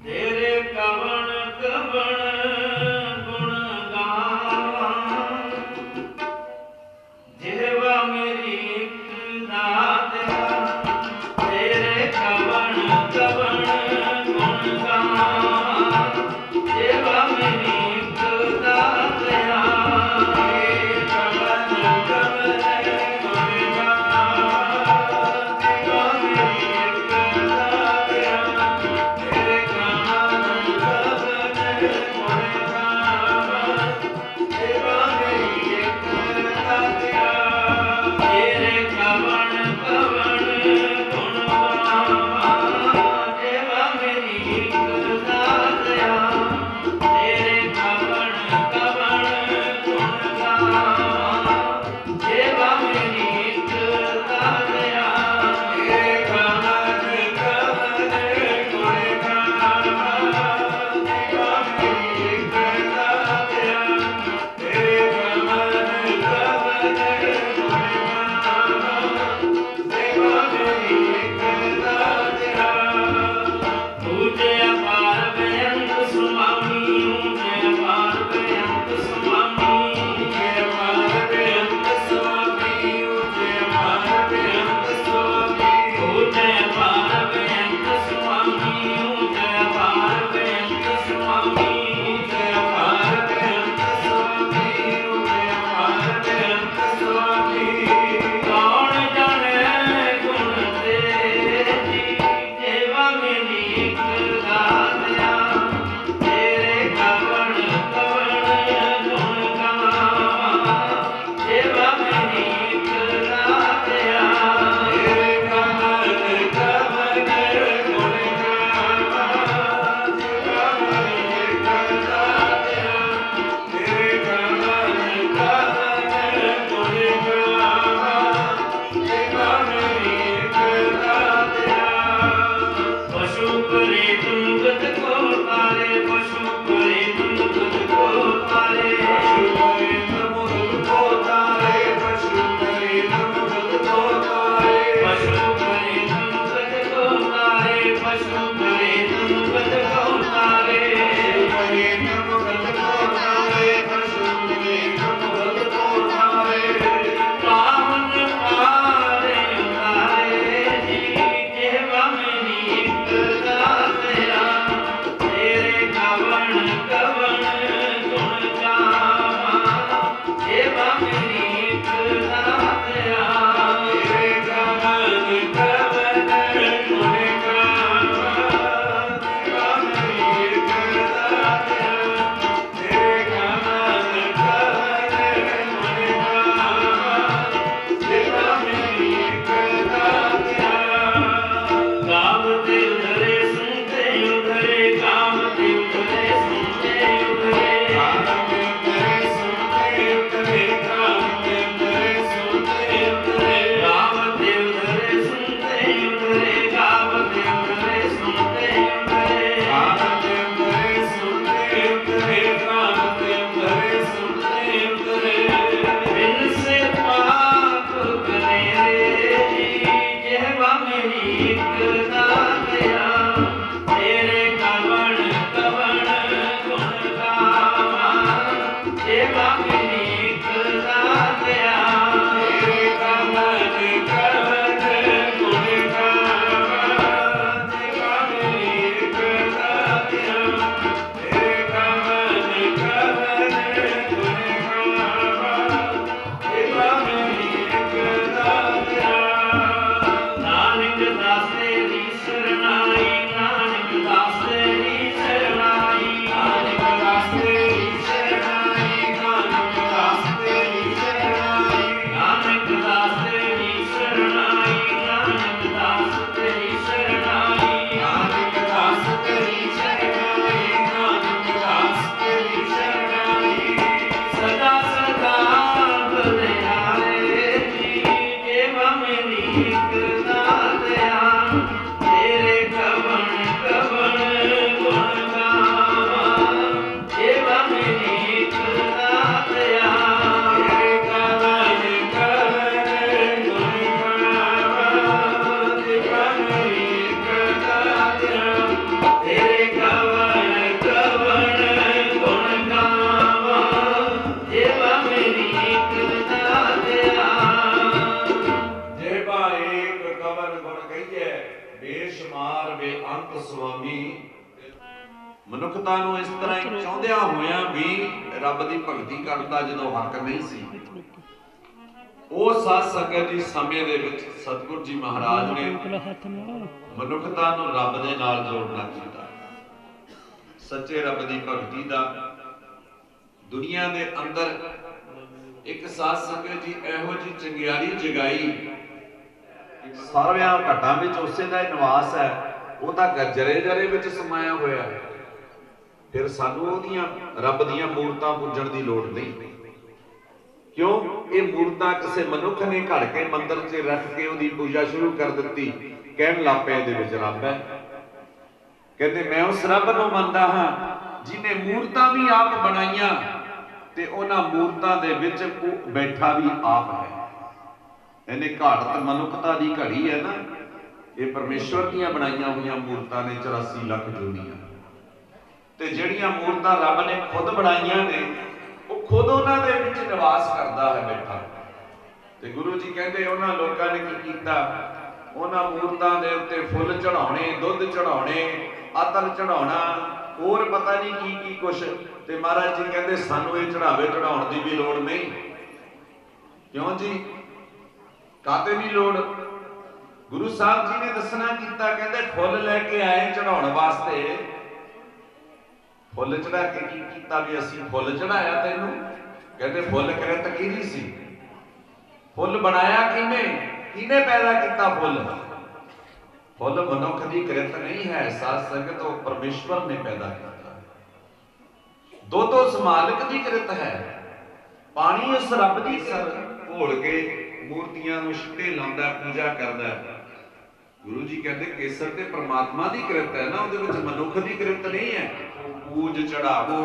तेरे कवण कवण गुण गावां, जेवा मेरी एक दातिया, तेरे कवण कवण गुण गावां, जेवा मेरी एक दातिया, कवण कवण गुण गावां, जेवा मेरी एक दातिया, तेरे कवण ਮਨੁੱਖਤਾ ਨੂੰ ਇਸ ਤਰ੍ਹਾਂ ਹੀ ਚਾਹੁੰਦਿਆਂ ਹੋਇਆਂ ਵੀ ਰੱਬ ਦੀ ਭਗਤੀ ਕਰਨ ਦਾ ਜਦੋਂ ਹੱਕ ਨਹੀਂ ਸੀ, ਉਹ ਸਾਧ ਸੰਗਤ ਦੀ ਸਮੇਂ ਦੇ ਵਿੱਚ ਸਤਿਗੁਰੂ ਜੀ ਮਹਾਰਾਜ ਨੇ ਮਨੁੱਖਤਾ ਨੂੰ ਰੱਬ ਦੇ ਨਾਲ ਜੋੜਨਾ ਚਾਹੀਦਾ। ਸੱਚੇ ਰੱਬ ਦੀ ਭਗਤੀ ਦਾ ਦੁਨੀਆ ਦੇ ਅੰਦਰ ਇੱਕ ਸਾਧ ਸੰਗਤ ਜੀ ਇਹੋ ਜਿਹੀ ਚੰਗਿਆੜੀ ਜਗਾਈ, ਸਾਰਿਆਂ ਘਟਾਂ ਵਿੱਚ ਉਸੇ ਦਾ ਨਿਵਾਸ ਹੈ, ਉਹ ਤਾਂ ਜਰੇ ਜਰੇ ਵਿੱਚ ਸਮਾਇਆ ਹੋਇਆ। ਫਿਰ ਸਾਨੂੰ ਉਹਦੀਆਂ ਰੱਬ ਦੀਆਂ ਮੂਰਤਾਂ ਪੂਜਣ ਦੀ ਲੋੜ ਨਹੀਂ। ਕਿਉਂ? ਇਹ ਮੂਰਤਾਂ ਕਿਸੇ ਮਨੁੱਖ ਨੇ ਘੜ ਕੇ ਮੰਦਰ 'ਚ ਰੱਖ ਕੇ ਉਹਦੀ ਪੂਜਾ ਸ਼ੁਰੂ ਕਰ ਦਿੱਤੀ, ਕਹਿਣ ਲੱਗ ਪਏ ਇਹਦੇ ਵਿੱਚ ਰੱਬ ਹੈ। ਕਹਿੰਦੇ ਮੈਂ ਉਸ ਰੱਬ ਨੂੰ ਮੰਨਦਾ ਹਾਂ ਜਿਹਨੇ ਮੂਰਤਾਂ ਵੀ ਆਪ ਬਣਾਈਆਂ ਤੇ ਉਹਨਾਂ ਮੂਰਤਾਂ ਦੇ ਵਿੱਚ ਬੈਠਾ ਵੀ ਆਪ ਹੈ। ਇਹਨੇ ਘਾੜਤ ਮਨੁੱਖਤਾ ਦੀ ਘੜੀ ਹੈ ਨਾ, ਇਹ ਪਰਮੇਸ਼ਵਰ ਦੀਆਂ ਬਣਾਈਆਂ ਹੋਈਆਂ ਮੂਰਤਾਂ ਨੇ 84 ਲੱਖ ਜੋਨੀਆਂ, ਤੇ ਜਿਹੜੀਆਂ ਮੂਰਤਾਂ ਰੱਬ ਨੇ ਖੁਦ ਬਣਾਈਆਂ ਨੇ ਉਹ ਖੁਦ ਉਹਨਾਂ ਦੇ ਵਿੱਚ ਨਿਵਾਸ ਕਰਦਾ ਹੈ ਬੈਠਾ। ਤੇ ਗੁਰੂ ਜੀ ਕਹਿੰਦੇ ਉਹਨਾਂ ਲੋਕਾਂ ਨੇ ਕੀ ਕੀਤਾ, ਉਹਨਾਂ ਮੂਰਤਾਂ ਦੇ ਉੱਤੇ ਫੁੱਲ ਚੜਾਉਣੇ, ਦੁੱਧ ਚੜਾਉਣੇ, ਅਤਰ ਚੜਾਉਣਾ, ਹੋਰ ਪਤਾ ਨਹੀਂ ਕੀ ਕੀ ਕੁਛ। ਤੇ ਮਹਾਰਾਜ ਜੀ ਕਹਿੰਦੇ ਸਾਨੂੰ ਇਹ ਚੜਾਵੇ ਚੜਾਉਣ ਦੀ ਵੀ ਲੋੜ ਨਹੀਂ। ਕਿਉਂ ਜੀ? ਕਾਹਤੇ ਨਹੀਂ ਲੋੜ? ਗੁਰੂ ਸਾਹਿਬ ਜੀ ਨੇ ਦੱਸਣਾ ਕੀਤਾ, ਕਹਿੰਦੇ ਫੁੱਲ ਲੈ ਕੇ ਆਏ ਚੜਾਉਣ ਵਾਸਤੇ। ਫੁੱਲ ਚੜਾ ਕੇ ਕੀ ਕੀਤਾ ਵੀ ਅਸੀਂ ਫੁੱਲ ਚੜਾਇਆ ਤੈਨੂੰ? ਕਹਿੰਦੇ ਫੁੱਲ ਕਿਰਤ ਕਿਹਦੀ ਸੀ? ਫੁੱਲ ਬਣਾਇਆ ਕਿਹਨੇ? ਕਿਹਨੇ ਪੈਦਾ ਕੀਤਾ ਫੁੱਲ? ਫੁੱਲ ਮਨੁੱਖ ਦੀ ਕਿਰਤ ਨਹੀਂ ਹੈ ਸਾਧ ਸੰਗਤ, ਉਹ ਪਰਮੇਸ਼ਵਰ ਨੇ ਪੈਦਾ ਕੀਤਾ। ਦੁੱਧ ਉਸ ਮਾਲਕ ਦੀ ਕਿਰਤ ਹੈ, ਪਾਣੀ ਉਸ ਰੱਬ ਦੀ ਸਰ ਘੋਲ ਕੇ ਮੂਰਤੀਆਂ ਨੂੰ ਛਿੱਟੇ ਲਾਉਂਦਾ, ਪੂਜਾ ਕਰਦਾ। ਗੁਰੂ ਜੀ ਕਹਿੰਦੇ ਕੇਸਰ ਤੇ ਪ੍ਰਮਾਤਮਾ ਦੀ ਕਿਰਤ ਹੈ ਨਾ, ਉਹਦੇ ਵਿੱਚ ਮਨੁੱਖ ਦੀ ਕਿਰਤ ਨਹੀਂ ਹੈ। ਪੂਜ ਚੜਾਵੋ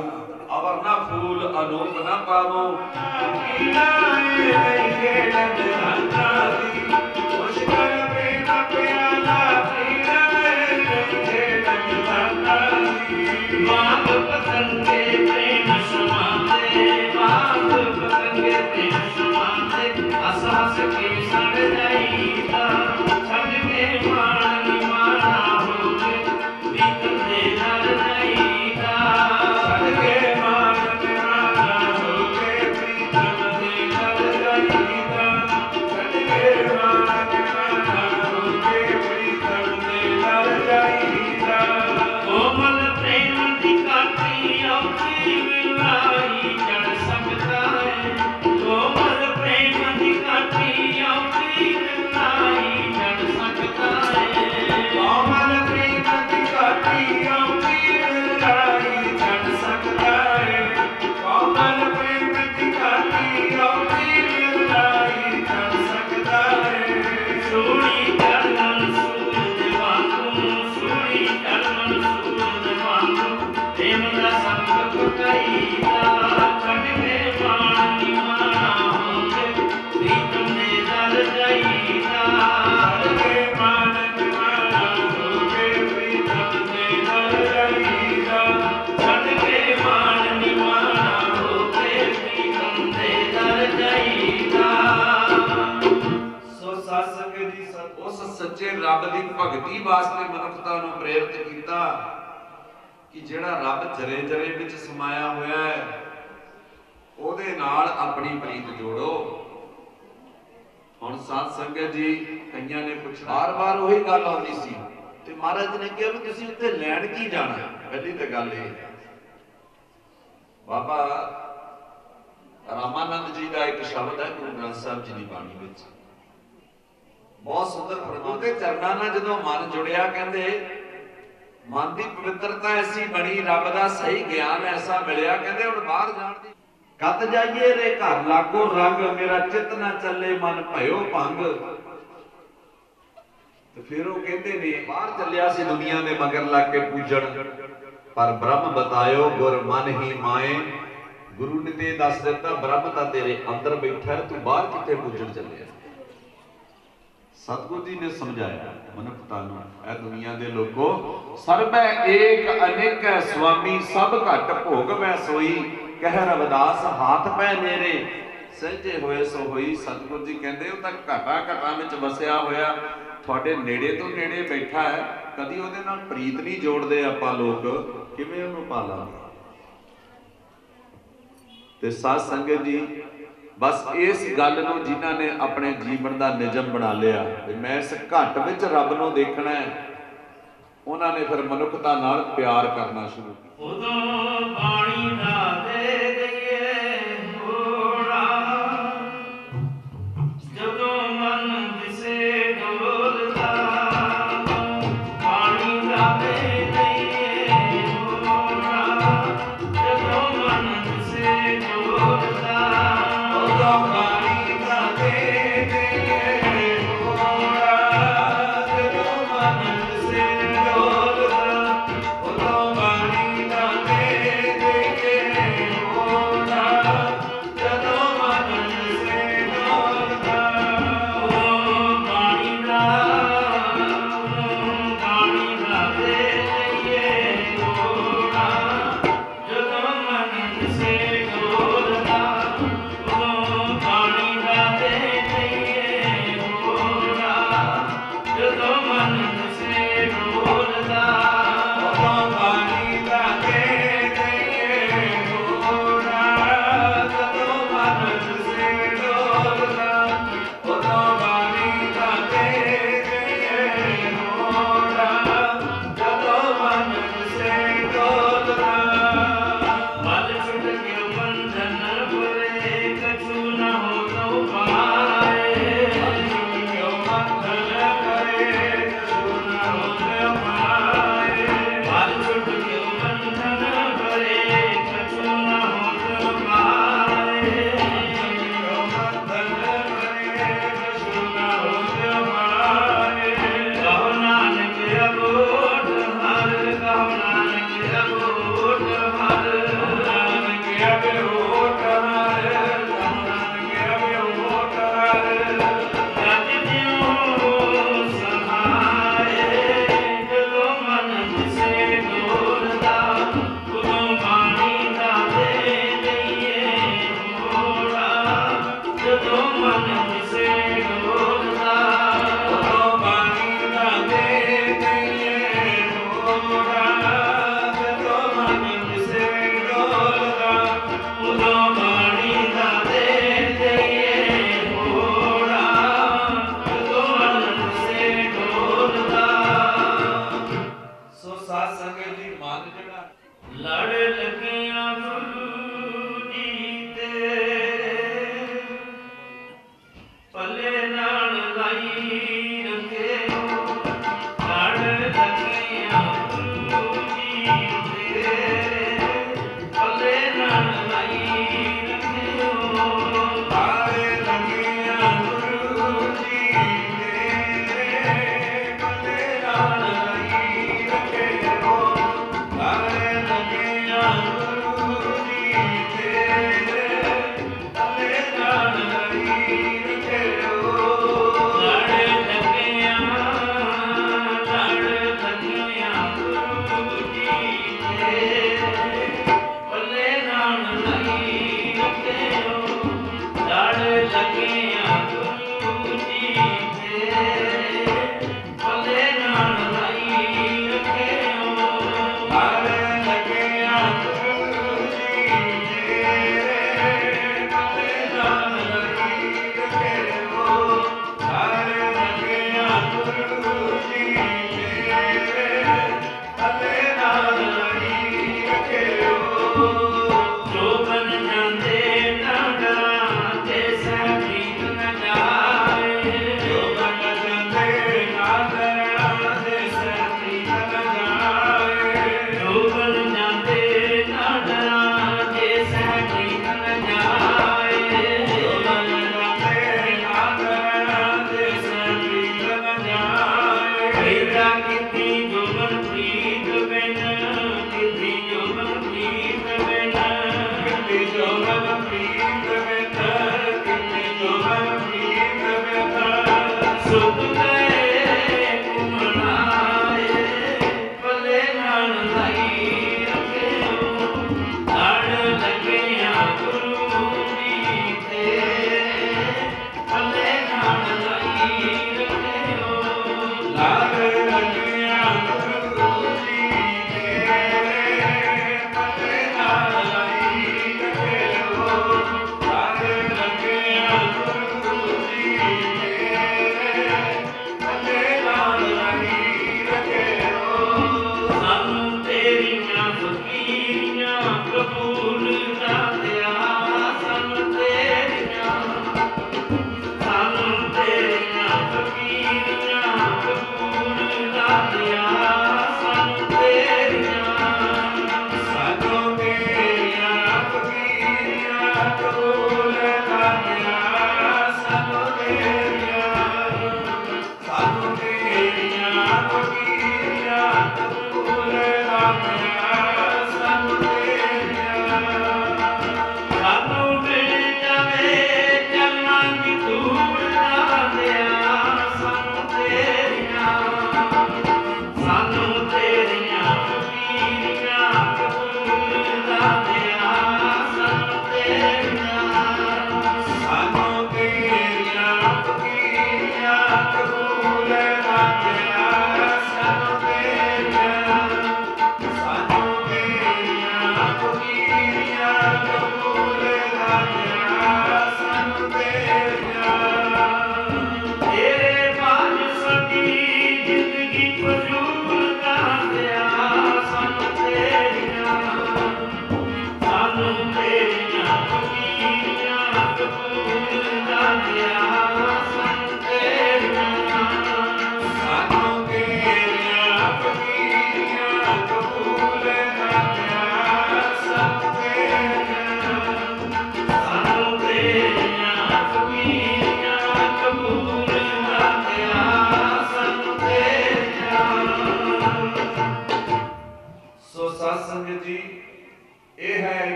ਅਵਰ ਨਾ ਫੂਲ ਅਨੂਪ ਨਾ ਪਾਵੋ, सच्चे रब की भगती वास्ते मनुखता नूं प्रेरित किया कि जिहड़ा रब जरे जरे विच समाया होया है ਉਹਦੇ ਨਾਲ अपनी प्रीत जोड़ो। हुण साध संगत जी कईयां ने पुछना बार बार वही गल आउंदी सी ते महाराज ने कहा भी तुसीं उत्ते लैण की जाना। पहली तो गल ये बाबा रामानंद जी का एक शब्द है गुरु ग्रंथ साहब जी की बाणी विच बहुत सुंदर फरमाते के चरणां नाल जदों मन जुड़िया कहंदे मन की पवित्रता ऐसी बनी रब का सही ज्ञान ऐसा मिलिया कहंदे हुण बाहर जाण दी कत जाइए रे घर लागो रंग मेरा चित ना चले मन भयो भंग। तो फिर वो कहते ने बाहर चलिया सी दुनिया में मगर लग के पूजन पर ब्रह्म बतायो गुर मन ही माए। गुरु ने ते दस दिता ब्रह्म ता तेरे अंदर बैठा है तू बाहर किथे पूजन चलिया। सतगुरु जी ने समझाया मनुखता नूं ऐ दुनिया दे लोगो सर्वै एक अनेक है स्वामी सब घट भोगवै सोई कह रविदास हाथ पै मेरे सहजे होए सो होई। सतगुरु जी कहते वो तक घाटा घाटा विच वसिया होया थोड़े नेड़े तो नेड़े बैठा है कदी उहदे नाल प्रीत नहीं जोड़ते आपां लोग किवें उहनूं पालांगे। ते साध संगत जी बस इस गल नूं जिन्हां ने अपने जीवन का निजम बना लिया मैं इस घट विच रब नूं देखना है उन्होंने फिर मनुखता नाल प्यार करना शुरू किया। उदों पानी ना दे गईए होड़ा जदों मन दिसे डोलदा पानी ना दे गईए होड़ा जदों मन दिसे डोलदा उदों पानी ना दे गईए होड़ा जदों मन दिसे डोलदा उदों पानी ना दे गईए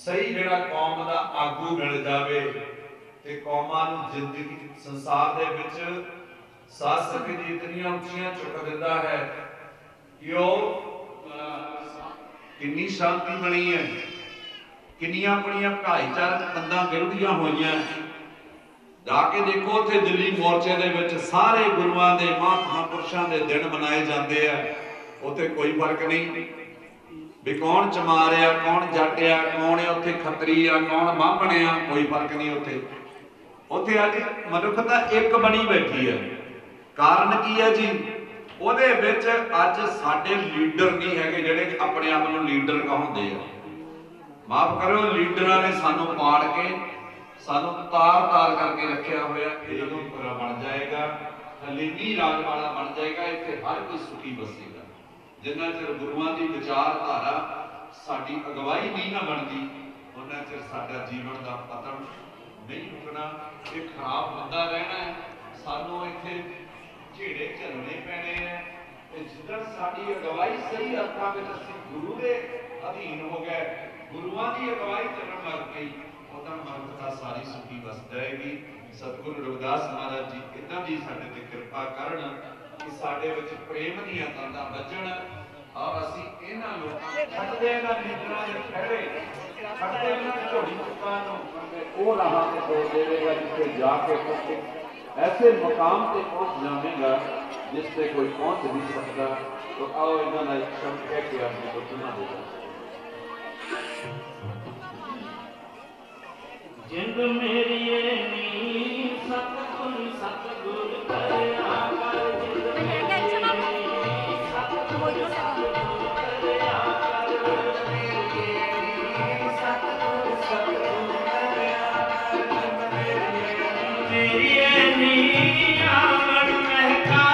ਸਹੀ ਜਿਹੜਾ ਕੌਮ ਦਾ ਆਗੂ ਮਿਲ ਜਾਵੇ ਤੇ ਕੌਮਾਂ ਨੂੰ ਜ਼ਿੰਦਗੀ ਸੰਸਾਰ ਦੇ ਵਿੱਚ ਸਾਧ ਸੰਗਤ ਜੀ ਇਤਨੀਆਂ ਉੱਚੀਆਂ ਚੁੱਕ ਦਿੰਦਾ ਹੈ ਕਿ ਉਹ ਕਿੰਨੀ ਸ਼ਾਂਤੀ ਬਣੀ ਹੈ, ਕਿੰਨੀਆਂ ਆਪਣੀਆਂ ਭਾਈਚਾਰਕ ਬੰਦਾਂ ਵਿਰੋਧੀਆਂ ਹੋਈਆਂ। ਜਾ ਕੇ ਦੇਖੋ ਉੱਥੇ ਦਿੱਲੀ ਮੋਰਚੇ ਦੇ ਵਿੱਚ ਸਾਰੇ ਗੁਰੂਆਂ ਦੇ ਮਹਾਂਪੁਰਸ਼ਾਂ ਦੇ ਦਿਨ ਮਨਾਏ ਜਾਂਦੇ ਆ। ਉੱਥੇ ਕੋਈ ਫਰਕ ਨਹੀਂ ਵੀ ਕੌਣ ਚਮਾਰ ਆ, ਕੌਣ ਜੱਟ ਆ, ਕੌਣ ਆ ਉੱਥੇ ਖੱਤਰੀ ਆ, ਕੌਣ ਬਾਹਮਣ ਆ, ਕੋਈ ਫਰਕ ਨਹੀਂ ਉੱਥੇ। ਉੱਥੇ ਅੱਜ ਮਨੁੱਖਤਾ ਇੱਕ ਬਣੀ ਬੈਠੀ ਹੈ। ਕਾਰਨ ਕੀ ਹੈ ਜੀ? ਉਹਦੇ ਵਿੱਚ ਅੱਜ ਸਾਡੇ ਲੀਡਰ ਨਹੀਂ ਹੈਗੇ ਜਿਹੜੇ ਆਪਣੇ ਆਪ ਨੂੰ ਲੀਡਰ ਕਹਾਉਂਦੇ ਆ। ਮਾਫ ਕਰੋ, ਲੀਡਰਾਂ ਨੇ ਸਾਨੂੰ ਪਾੜ ਕੇ ਸਾਨੂੰ ਤਾਰ ਕਰਕੇ ਰੱਖਿਆ ਹੋਇਆ। ਇਹ ਜਦੋਂ ਪੂਰਾ ਬਣ ਜਾਏਗਾ, ਹਲੀਮੀ ਰਾਜ ਵਾਲਾ ਬਣ ਜਾਏਗਾ, ਇੱਥੇ ਹਰ ਕੋਈ ਸੁਖੀ ਬਸੇਗਾ। ਜਿੰਨਾ ਚਿਰ ਗੁਰੂਆਂ ਦੀ ਵਿਚਾਰਧਾਰਾ ਸਾਡੀ ਅਗਵਾਈ ਨਹੀਂ ਨਾ ਬਣਦੀ, ਉਹਨਾਂ ਚਿਰ ਸਾਡਾ ਜੀਵਨ ਦਾ ਪਤਨ ਨਹੀਂ ਰੁਕਣਾ। ਇਹ ਖਰਾਬ ਹੁੰਦਾ ਰਹਿਣਾ ਹੈ। ਸਾਨੂੰ ਇੱਥੇ ਝੇੜੇ ਝੱਲਣੇ ਪੈਣੇ ਹੈ। ਤੇ ਜਿੱਦਾਂ ਸਾਡੀ ਅਗਵਾਈ ਸਹੀ ਅਰਥਾਂ ਵਿੱਚ ਅਸੀਂ ਗੁਰੂ ਦੇ ਅਧੀਨ ਹੋ ਗਏ, ਗੁਰੂਆਂ ਦੀ ਅਗਵਾਈ ਚੱਲਣ ਲੱਗ ਪਈ, ਉਹਦਾ ਮਨੁੱਖਤਾ ਸਾਰੀ ਸੁਖੀ ਵਸ ਜਾਏਗੀ। ਸਤਿਗੁਰੂ ਰਵਿਦਾਸ ਮਹਾਰਾਜ ਜੀ ਇਦਾਂ ਦੀ ਸਾਡੇ ਤੇ ਕਿਰਪਾ ਕਰਨ ਕਿ ਸਾਡੇ ਵਿੱਚ ਪ੍ਰੇਮ ਦੀਆਂ ਤੰਦਾਂ ਵੱਜਣ ਔਰ ਅਸੀਂ ਇਹਨਾਂ ਲੋਕਾਂ ਛੱਡਦੇ ਇਹਨਾਂ ਲੀਡਰਾਂ ਦੇ ਖਹਿੜੇ, ਛੱਡਦੇ ਇਹਨਾਂ ਝੋੜੀ ਚੁੱਕਾਂ ਨੂੰ, ਉਹ ਰਾਹਾਂ ਤੇ ਤੋੜ ਦੇਵੇਗਾ ਜਿੱਥੇ ਜਾ ਕੇ ऐसे मुकाम पे पहुंच जाएगा जिस पे कोई पहुंच नहीं सकता। तो आओ इन्होंने एक शब्द कह के आपने को सुना देगा। जिंद मेरी नी सतगुर करे आकर, जिंद मेरी सतगुर करे आकर, सतगुर करे आकर, मेरी महका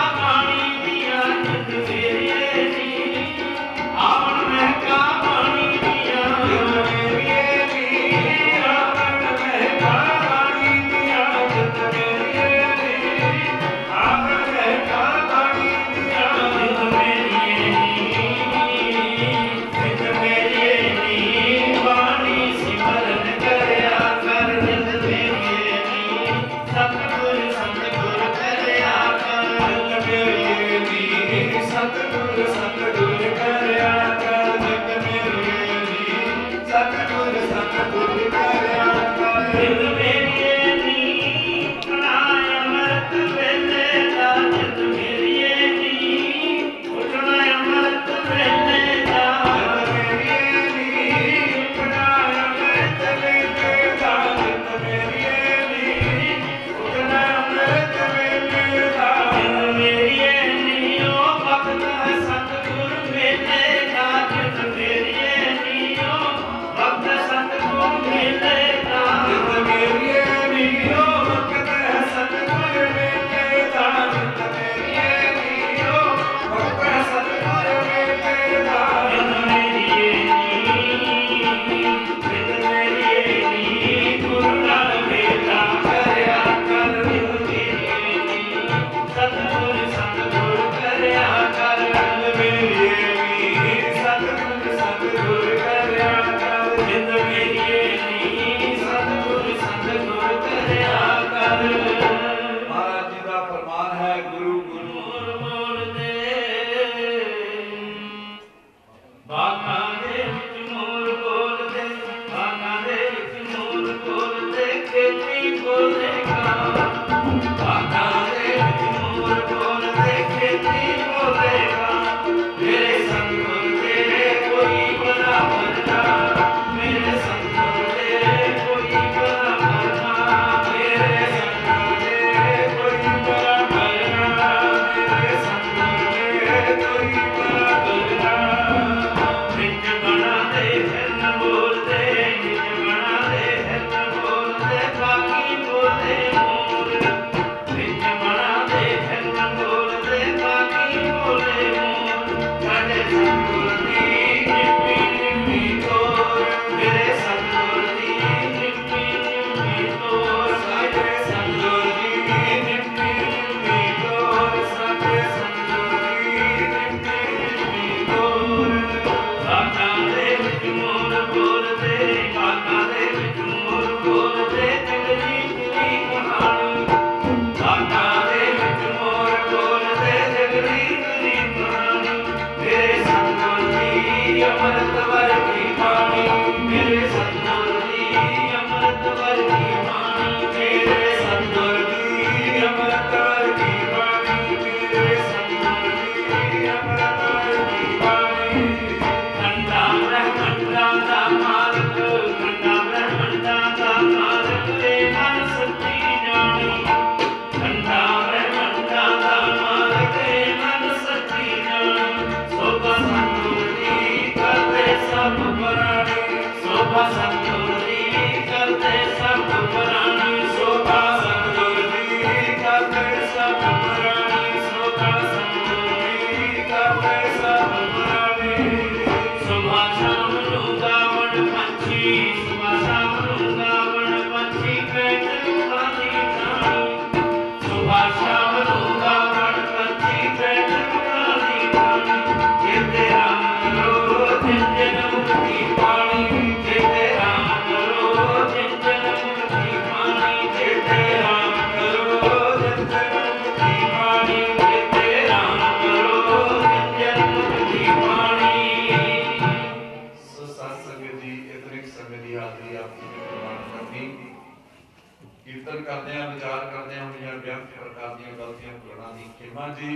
कीर्तन करते हैं, विचार करते हैं हुई व्यर्थ प्रकार दी गलतियां भुलना दी खिमा जी।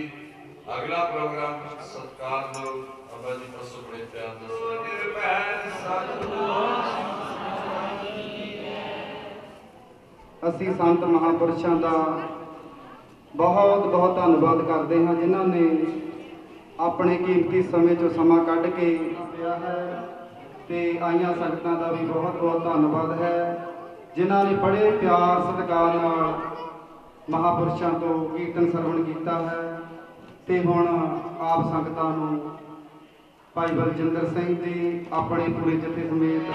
अगला प्रोग्राम सत्कार लो बाबा जी परसों बड़े प्यार ਅਸੀਂ ਸੰਤ ਮਹਾਂਪੁਰਸ਼ਾਂ ਦਾ ਬਹੁਤ ਬਹੁਤ ਧੰਨਵਾਦ ਕਰਦੇ ਹਾਂ ਜਿਨ੍ਹਾਂ ਨੇ ਆਪਣੇ ਕੀਮਤੀ ਸਮੇਂ ਚੋਂ ਸਮਾਂ ਕੱਢ ਕੇ ਪਿਆ ਹੈ ਤੇ ਆਈਆਂ ਸੰਗਤਾਂ ਦਾ ਵੀ ਬਹੁਤ ਬਹੁਤ ਧੰਨਵਾਦ ਹੈ ਜਿਨ੍ਹਾਂ ਨੇ ਬੜੇ ਪਿਆਰ ਸਤਿਕਾਰ ਨਾਲ ਮਹਾਂਪੁਰਸ਼ਾਂ ਤੋਂ ਕੀਰਤਨ ਸਰਵਣ ਕੀਤਾ ਹੈ ਤੇ ਹੁਣ ਆਪ ਸੰਗਤਾਂ ਨੂੰ ਭਾਈ ਬਲਜਿੰਦਰ ਸਿੰਘ ਜੀ ਆਪਣੇ ਪੂਰੇ ਜਥੇ ਸਮੇਤ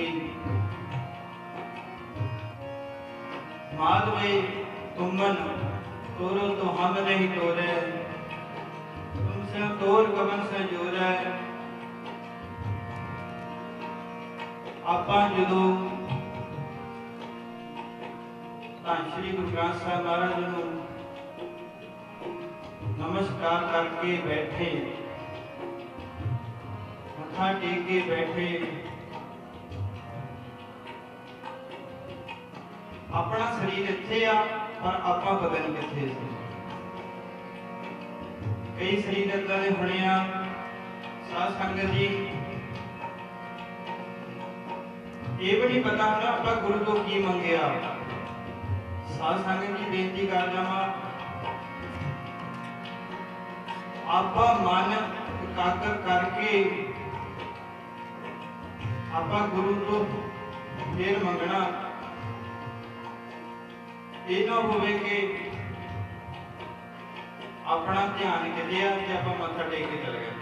की माधवे तुमन तोरो तो हम नहीं तोरे, तुमसे तोर कवन से जोरे। ਆਪਾਂ ਜਦੋਂ ਧੰਨ ਸ਼੍ਰੀ ਗੁਰੂ ਗ੍ਰੰਥ ਸਾਹਿਬ ਮਹਾਰਾਜ ਨੂੰ नमस्कार करके बैठे, मथा टेक के बैठे, अपना शरीर इत्थे आ पर आपां पता नहीं कित्थे सी। कई शरीर इदां दे होणे आ साध संगत जी, ये भी नहीं पता होना आपां गुरु तो की मंगिया। साध संगत जी बेनती कर जावां, आपा मन एकाग्र करके आपा गुरु तो फिर मंगना। ये ना होवे कि अपना ध्यान गिरिया ते आपा मत्था टेक के चले गए।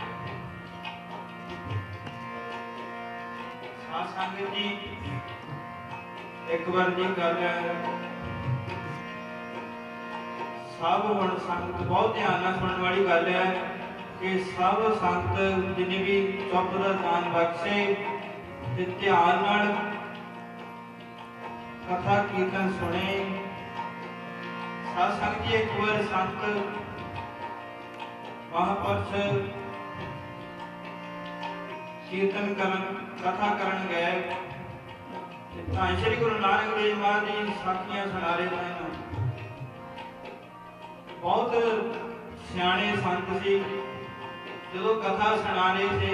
साध संगत जी एक बार जी गल है, सब हुण संगत बहुत ध्यान नाल सुनने वाली गल है कि सब संगत जिन्हें भी चुप दा दान बख्शे ते ध्यान नाल कथा कीर्तन सुने। साध संगत जी एक बार संत महापुरुष कीर्तन करन कथा करन गए, धੰन श्री गुरु नानक देव महाराज जी साखियां सुना रहे थे। बहुत सियाणे संत सी, जो कथा सुना रहे थे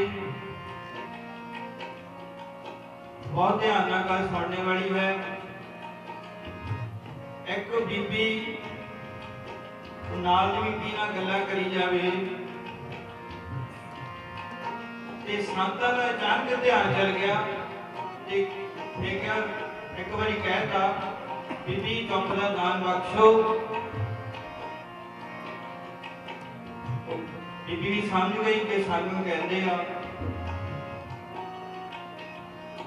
बहुत ध्यान नाल गल सुनने वाली है। एक बीबी नाल दी बीबी नाल गल्लां करी जावे ते संतां दा अचानक ध्यान चल गया ते देखिया एक बारी कहता बीबी चुप दा दान बख्शो। बीबी भी समझ गई कि सानू कहते आ।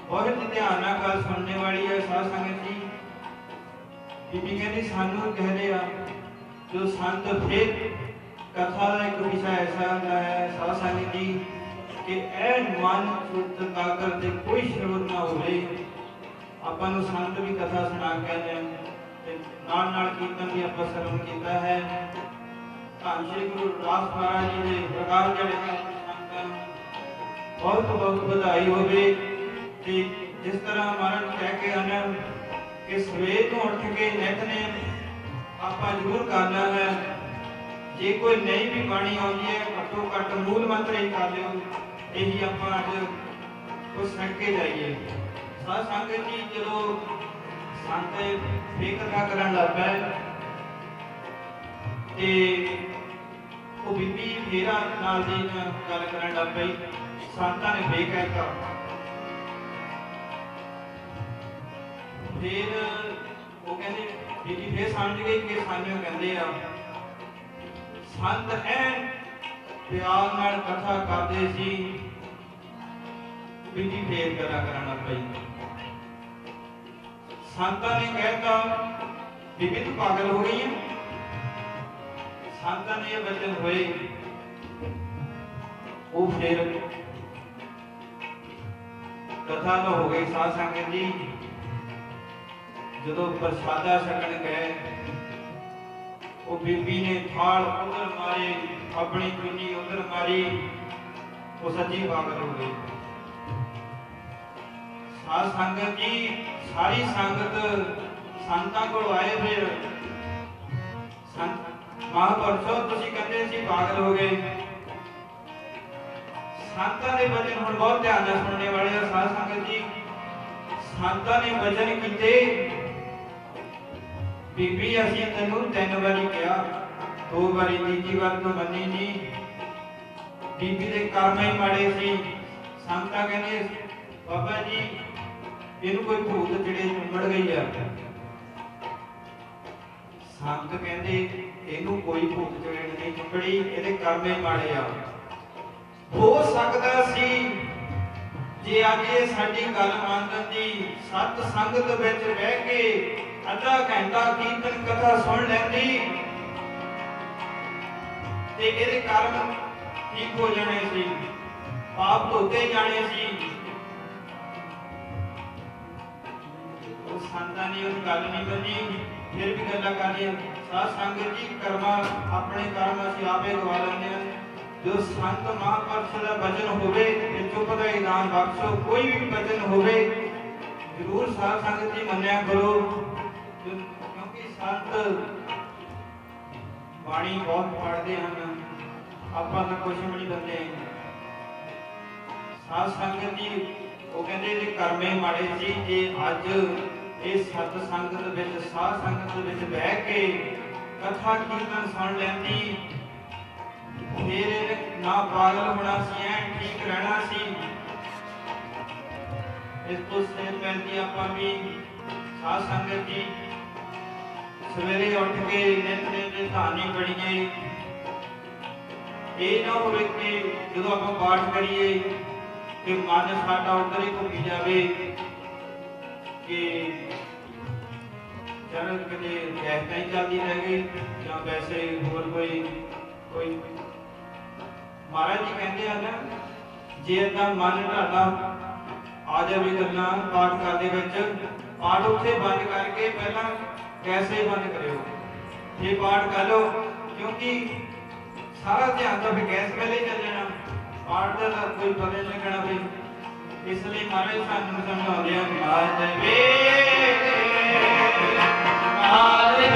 बहुत ध्यान नाल गल सुनने वाली है साध संगत जी। बीबी कहती सानू कहते आ। जो संत फिर कथा का एक विषय ऐसा होता है साध संगत जी कि ऐन मन सुत एकाग्र ते कोई शब्द ना होवे, आपां नूं संत भी कथा सुना कहते हैं, नाल नाल कीर्तन भी आपां श्रवण कीता है। धੰन श्री गुरु रविदास महाराज जी के प्रकाश जड़े संतां बहुत बहुत बधाई होवे। जिस तरह महाराज कह के आना कि सवेर तो उठ के नितनेम आपां जरूर करना है। जे कोई नहीं भी बाणी आउंदी है घट्टो घट्ट मूल मंत्र ही कर लिओ, यही आपां अज कुछ सुन के जाइए। साध संगत जी जदों संत फिर कथा करन लग पए ते वो बीबी फेरा नाल दी गल करन लग पई। संतां ने फिर कहता, फिर वो कहते बीबी फिर समझ गई कि सानू कहते आ। संत ऐन प्यार नाल कथा करदे सी, बीबी फिर गल्लां करन लग पई। संतां ने कहता बीबी तू पागल हो गई है। संतां ने ये वचन होए, वो फिर कथा तो हो गई। साध संगत जी जदों प्रसादा छकन गए, वो बीबी ने थाल उधर मारे, अपनी चुन्नी उधर मारी, वो सच्ची पागल हो गई। साध संगत जी सारी संगत संतां को आए, फिर महापुरुषों तुसीं कहते सी पागल हो गए। संतां दे वचन हुण बहुत ध्यान नाल सुनने वाले हैं साध संगत जी। संतां ने वचन कीते, बीबी असीं तैनूं 3 वारी कहा, 2 वारी, तीजी वार तो मन्नी नहीं। बीबी दे कर्म ही माड़े सी। संतां कहंदे बाबा जी इहनूं कोई भूत चिड़े चुंबड़ गई है। संत कहंदे इहनूं कोई भूत चिड़े नहीं चुंबड़ी, इहदे कर्म ही माड़े आ। हो सकदा सी जे अज ये साडी गल मंनण दी सत संगत विच बह के अद्धा घंटा कीर्तन कथा सुन लैंदी ते इहदे कर्म ठीक हो जाने सी, पाप धोते जाने सी। उस संतां ने उस गल नहीं बनी, फिर भी गल्लां कर रहे साध संगत जी। कर्मा अपने कर्म असीं आपे गवा लैंदे हां। जो संत महापुरुष का वचन होवे ते चुप दा इनाम बख्शो, कोई भी वचन होवे जरूर साध संगत जी मन्निया करो, क्योंकि संत बाणी बहुत पढ़ते हैं, आपां तां कुछ भी नहीं बंदे। साध संगत जी वो कहते जे कर्मे माड़े सी, जे अज इस सत संगत विच साध संगत विच बह के कथा कीर्तन सुन लैंदी, फिर ना पागल होना सी, ठीक रहना सी। इस तो सेहत पैंती आपां भी साध संगत जी सवेरे उठ के नित नित धानी पढ़ीए। ये ना हो कि जो आप पाठ करिए कि मन साडा उधर ही घूमी जाए कि चल कदे गैसटा ही चलती रह गई या वैसे होर कोई महाराज जी कहते हैं ना, जे इदा मन ढाला आ जाए गल्लां पाठ करते विच, पाठ उत्थे बंद करके पहला कैसे बंद करो, ये पाठ कर लो, क्योंकि सारा ध्यान तो फिर गैस पहले ही चल जाना, पाठ का कोई पता नहीं लगना। फिर इसलिए महाराज सानू समझाते हैं माधवे माधवे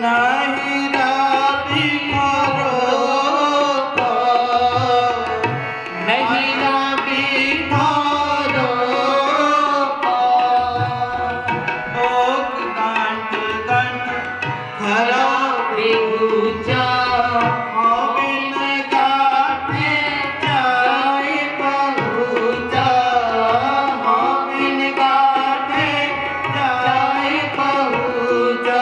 नाही राबी मारो नहीं राबी मारो ओक गांठ गांठ खरा बेगूचा बिन गाठे जाए पहुँचा बिन गाठे जाए पहुँचा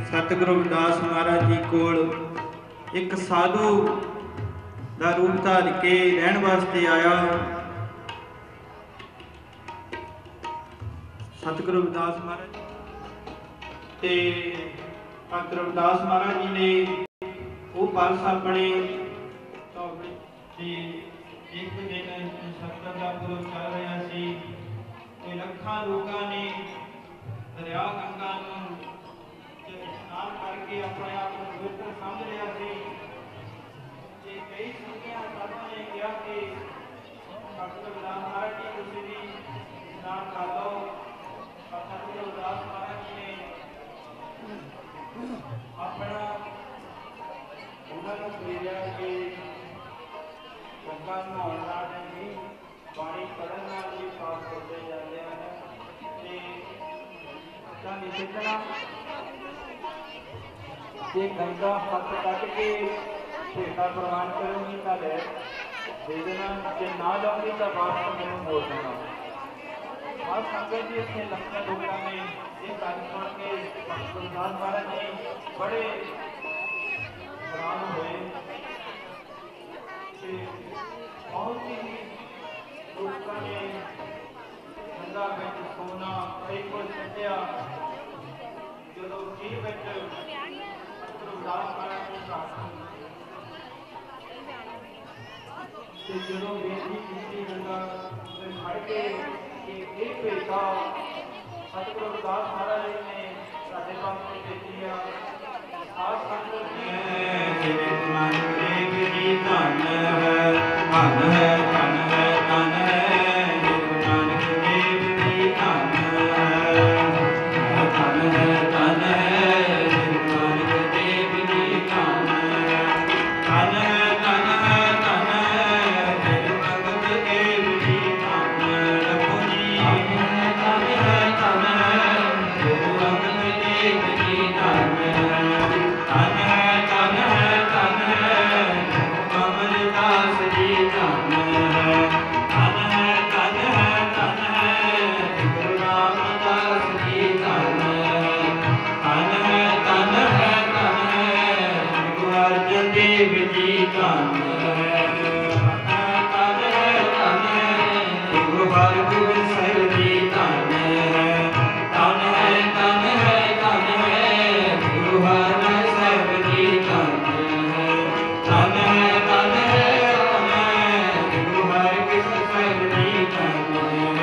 सतगुरु रविदास महाराज जी कोल एक साधु दा रूप धार के रहन वास्ते आया। सतगुरु रविदास महाराज ते सतगुरु रविदास महाराज जी ने वो पास अपने एक दिन सतगुर का गुरु चल रहा सी ते लखां लोकां ने दरिया गंगा करके अपने आप को बिल्कुल समझ लिया सी। कई संगियां साधुओं ने कहा कि सतगुरु रविदास महाराज जी तुसीं भी स्नान कर लो। सतगुरु रविदास महाराज जी ने अपना उन्होंने प्रेरिया कि गंगा नहाउण नाल नहीं पानी पढ़न नाल भी पाप होते जाते हैं ते तां निकलना जे गंगा हथ कट के भेटा प्रवान करूंगी तो लै दे देना, जे ना जाऊंगी तो वापस मैंने मोड़ देना। और संगत जी इतने लंबे लोगों ने ये गल सुन के सतगुरु रविदास महाराज ने बड़े हैरान हुए कि बहुत ही लोगों ने गंगा में सोना कई कुछ सटिया जो खीर में रविदास महाराज ने जो बेटी की गंगा खड़ के एक बेटा सतगुरु रविदास महाराज ने साढ़े पास भेज दिया। आज संगत जी मन जी धन है धन है धन है धन है नानक देव जी धन है धन है धन है नानक देव जी धन है धन है धन है धन है भगत देव जी धन रघु जी धन है धन है भगत देव जी धन है धन है धन है धन है कमलदास जी धन है धन है धन है धन है गुरु रामदास जी धन है धन है धन है धन है गुरु अर्जन देव जी धन है धन है धन है गुरु हरगोबिंद साहिब जी धन है धन है धन है धन है गुरु हरमन साहिब जी धन है धन है धन है धन है गुरु हरकृष्ण साहिब जी धन है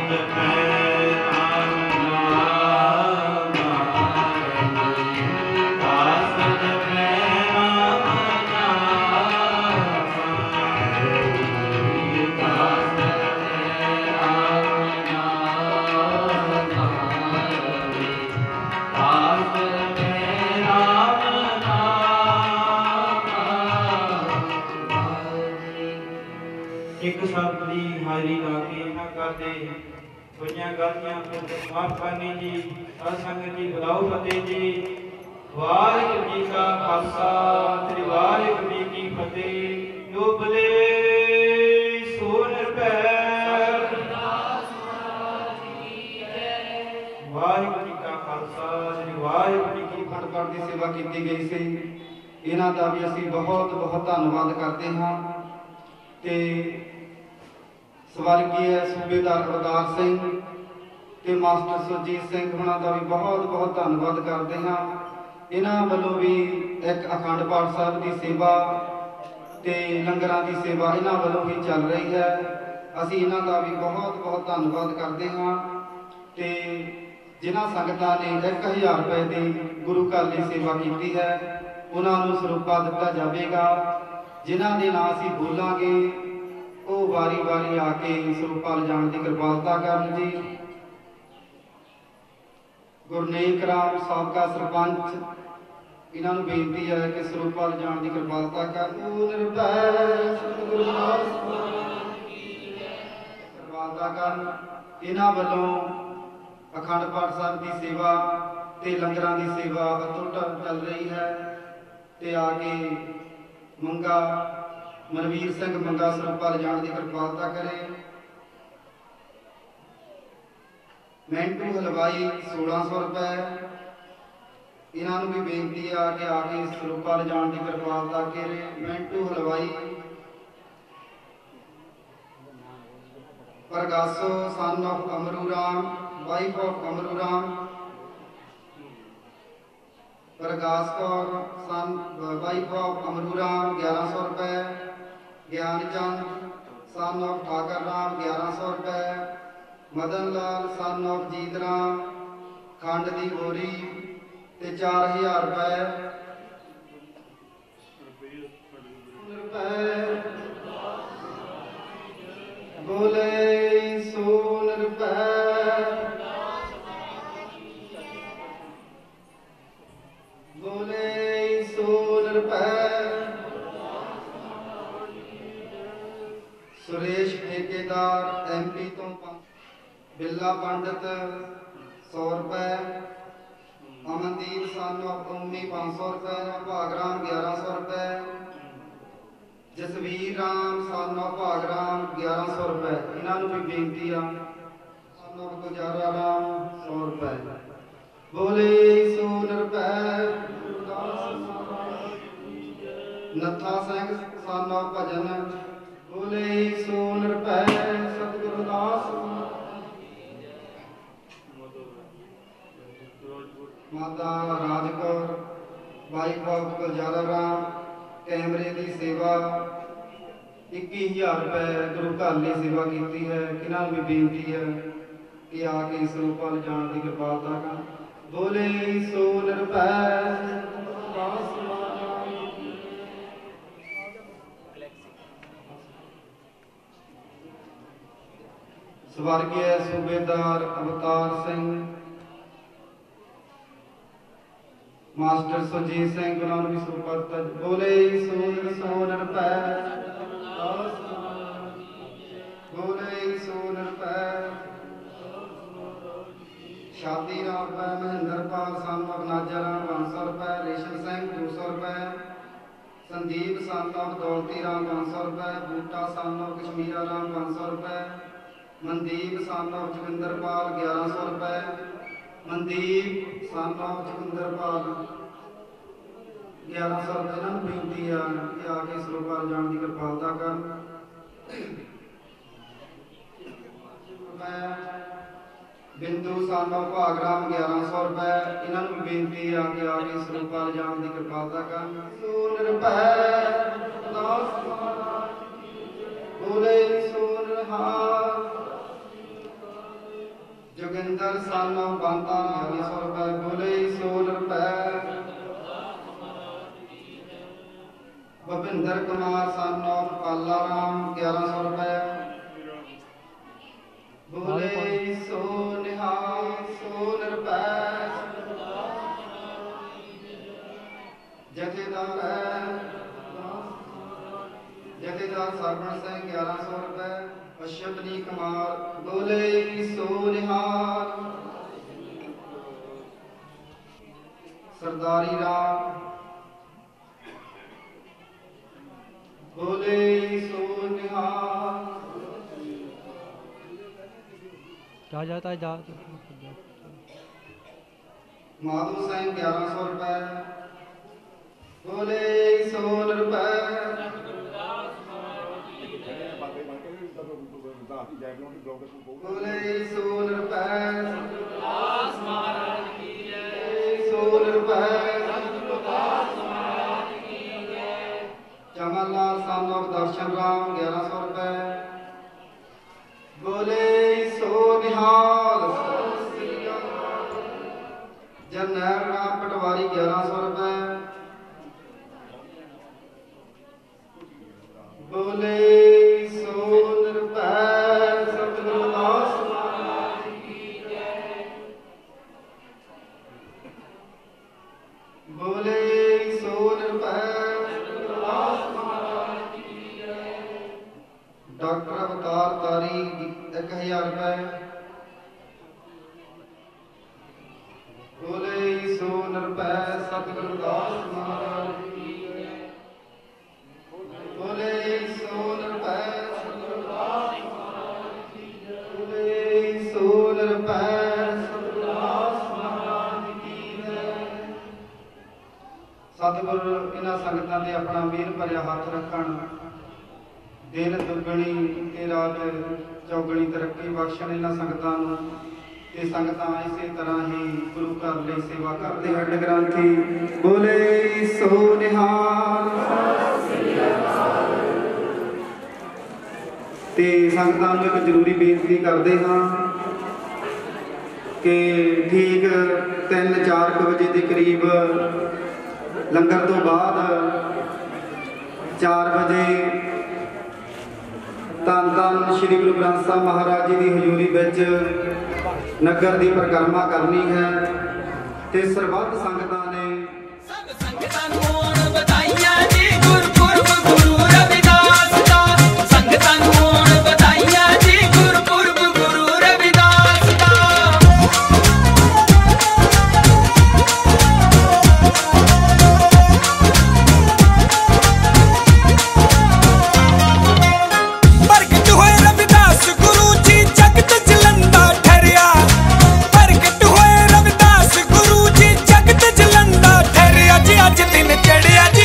एक शब्द की हाजिरी ला के ना करते होइयां गलतियां माफ करनी जी। साध संगत जी बुलाओ फतेह जी। वाहिगुरू जी का खालसा श्री वाहिगुरू जी की फतेह। जो बले सो निरभै। वाहिगुरू जी का खालसा श्री वाहिगुरू जी की खंड पाठ की सेवा की गई सी। इन्हां दा भी असीं बहुत बहुत धन्नवाद करते हाँ। ते स्वर्गीय सूबेदार अवतार सिंह ते मास्टर सुरजीत सिंह होना का भी बहुत बहुत धन्नवाद करते हाँ। इन्हां वालों भी एक अखंड पाठ साहब की सेवा ते लंगरां की सेवा इन्हां वालों भी चल रही है। असीं इन्हां का भी बहुत बहुत धन्नवाद करते हाँ। ते जिन्हां संगतां ने 1000 रुपए की गुरु घर की सेवा की है उन्होंने ਸਰੂਪਾ दिता जाएगा। जिन्हां दे नाम असीं बोलांगे वो वारी वारी आके ਸਰੂਪਾ लिजाण की कृपालता करन जी। गुरनेक राम साबका सरपंच इन्हों बेनती है कि ਸਰੂਪਾ लिजाण की कृपालता करन। कृपालता करन। इन्हां वल्लों अखंड पाठ साहब की सेवा ते लंगरां की सेवा अटुट चल रही है। ते आके मंगा मनवीर सिंह मंगा ਸਰੂਪਾ लिजाण की कृपालता करे। मैंटू हलवाई 1600 रुपए इन्हों भी बेनती है कि आके ਸਰੂਪਾ लिजाण की कृपालता करे। मैंटू हलवाई Pargaso son of Amru Ram wife of Amru Ram. Prakash Kaur son wife of Amru Ram 1100 रुपए। ज्ञानचंद सन ऑफ ठाकर राम 1100 रुपए। मदन लाल सन ऑफ जीत राम खंड की बोरी ते 4000 रुपए। बोले सोन रुपए। बोले सोन रुपए। सुरेश ठेकेदार MP तो बिल्ला पंडित 100 रुपए। अमनदीप सन ऑफ उम्मी 500 रुपए। भागराम 1100 रुपए। जसवीर राम सन ऑफ भागराम 1100 रुपए। इन्हों भी बेनती आ सन ऑफ गुजारा राम 100 रुपए। बोले सोन रुपए। नत्था सिंह सन ऑफ भजन बोले सोन रुपए। सतगुरु दास माता राजकौर वाइफ ऑफ गुजारा राम कैमरे की सेवा 21,000 रुपए गुरु घर की सेवा की है। इन्हों भी बेनती है कि आके ਸਰੂਪਾ लिजाण की कृपालता कर। बोले सोन रुपए। स्वर्गीय सूबेदार अवतार सिंह मास्टर सुरजीत सिंह उन्होंने भी ਸਰੂਪਾ दिता। बोले सोन रुपए। बोले सोन रुपए। शादी राम रुपए। महेंद्रपाल सन ऑफ नाजा राम 500 रुपए। रेशम सिंह 200 रुपए। संदीप सन ऑफ दौलती राम 500 रुपए। बूटा सन ऑफ कश्मीरा राम 500 रुपए। मनदीप सन ऑफ जोगिंदरपाल 1100 रुपए। मनदीप सन ऑफ जोगिंदरपाल 1100 रुपए। इन्होंने बेनती है कि आके ਸਰੂਪਾ लिजाण की कृपालता कर। बिंदु सन ऑफ भागराम 1100 रुपए। इन्होंने भी बेनती है कि आके ਸਰੂਪਾ लिजाण की कृपालता कर। सोन रुपए। बोले सोन हार। जोगिंदर सन ऑफ बांता 1100 रुपए। बोले 16 रुपए। भविंदर कुमार सन ऑफ पाला राम 1100 रुपए। बोले 100 निहाल 16 रुपए। जथेदार सरवण सिंह 1100 रुपए। अश्वनी कुमार बोले 100 निहाल। सरदारी राम बोले 100 निहाल। क्या जाता है जा माधु सिंह 1100 रुपए। बोले 100 रुपए। बोले 100 रुपए। 100 रुपए। चमनलाल सन ऑफ दर्शन राम 1100 रुपए। बोले 100 निहाल। जरनैल राम पटवारी 1100 रुपए। बोले 100 रुपए। सतगुरुदास महाराज की जय। बोले 100 रुपए। सतगुरुदास महाराज की जय। डॉक्टर अवतार तारी 1000 रुपए। बोले 100 रुपए। सतगुरुदास महाराज की जय। बोले 100 रुपए। सतगुरुदास महाराज की जय। बोले 100 रुपए। सतगुरुदास महाराज की जय। सतगुरु इन्हां संगतां ते अपना मीर भरिया हथ रखण, दिल दुगणी ते रात चौगणी तरक्की बख्शण इन्हां संगतां नूं। ते संगतां इसे तरह ही गुरु घर लई सेवा करदे हन। ग्रंथी बोले 100 निहाल। ते संगतां नूं एक जरूरी बेनती करदे हां कि ठीक 3-4 बजे के करीब लंगर तो बाद 4 बजे धन धन श्री गुरु ग्रंथ साहब महाराज जी की हजूरी विच नगर की परिक्रमा करनी है। ते सरबत संगतां ने आज दिन चढ़िया जी।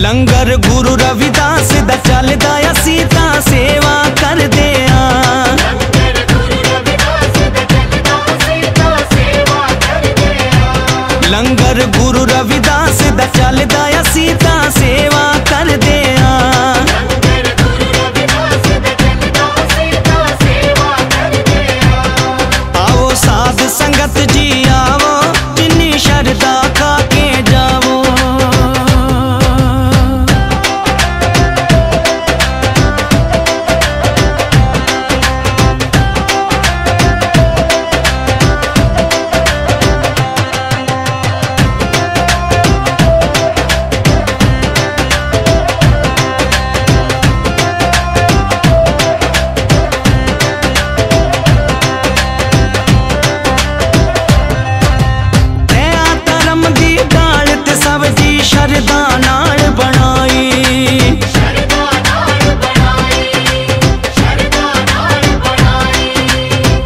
लंगर गुरु रविदास दा चलदा असीं तां सेवा करदे आं। लंगर गुरु रविदास दा चलदा असीं तां सेवा करदे आं। आओ साध संगत जी आवो जिन्नी शरदा खा के जावो। शरदा नाल बनाई,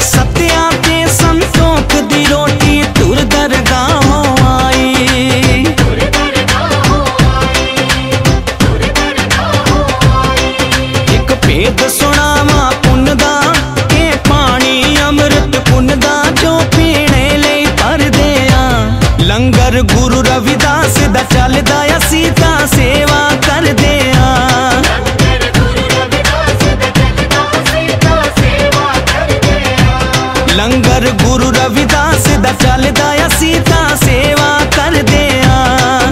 सत्या ते संतोख दी रोटी तुर दरगाहों आई। एक भेद सुनावा पुन दा के पानी अमृत पुन दा जो पीने लई भरदे आं। लंगर गुरु रविदास दा चलदा असीं तां सेवा करदे आं। लंगर गुरु रविदास दा चलदा असीं तां सेवा करदे आं।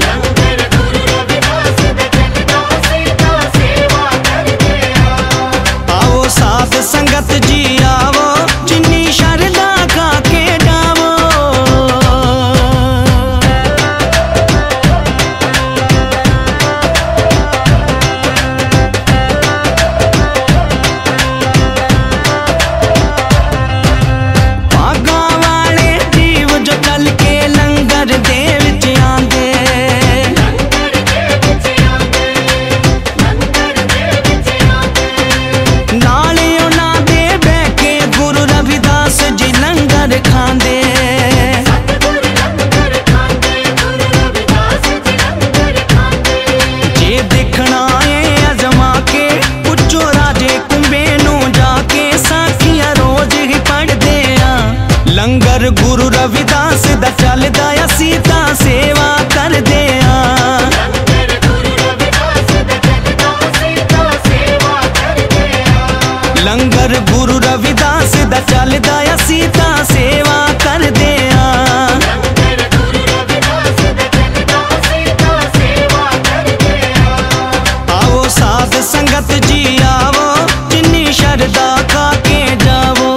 आओ साध संगत जी आवो जिन्नी शरदा खा के जावो। लंगर गुरु रविदास दा चलदा असीं तां सेवा करदे आं। लंगर गुरु रविदास दा चलदा असीं तां सेवा करदे आं। आओ साध संगत जी आवो जिन्नी शरदा खा के जावो।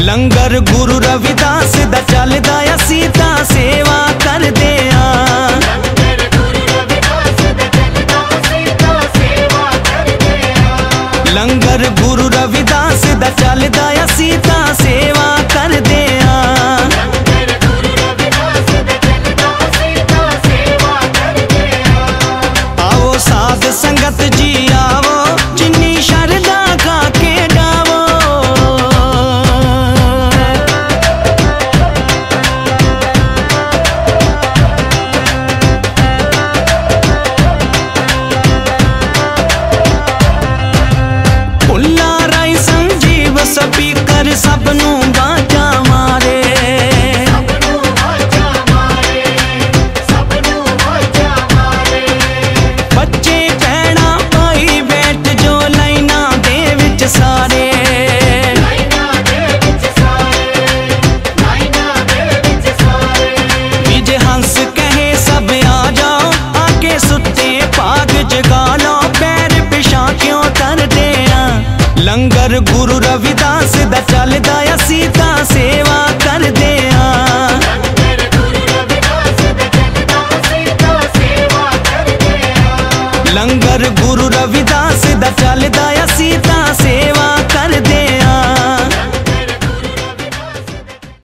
लंगर गुरु रविदास दा चलदा असीं तां सेवा करदे आं। लंगर गुरु रविदास दा चलदा असीं तां सेवा करदे आं। आओ साध संगत जी आवो जिन्नी शरदा खा के जावो। सभी लंगर गुरु रविदास दा चलदा असीं तां सेवा करदे आं। लंगर गुरु रविदास दा चलदा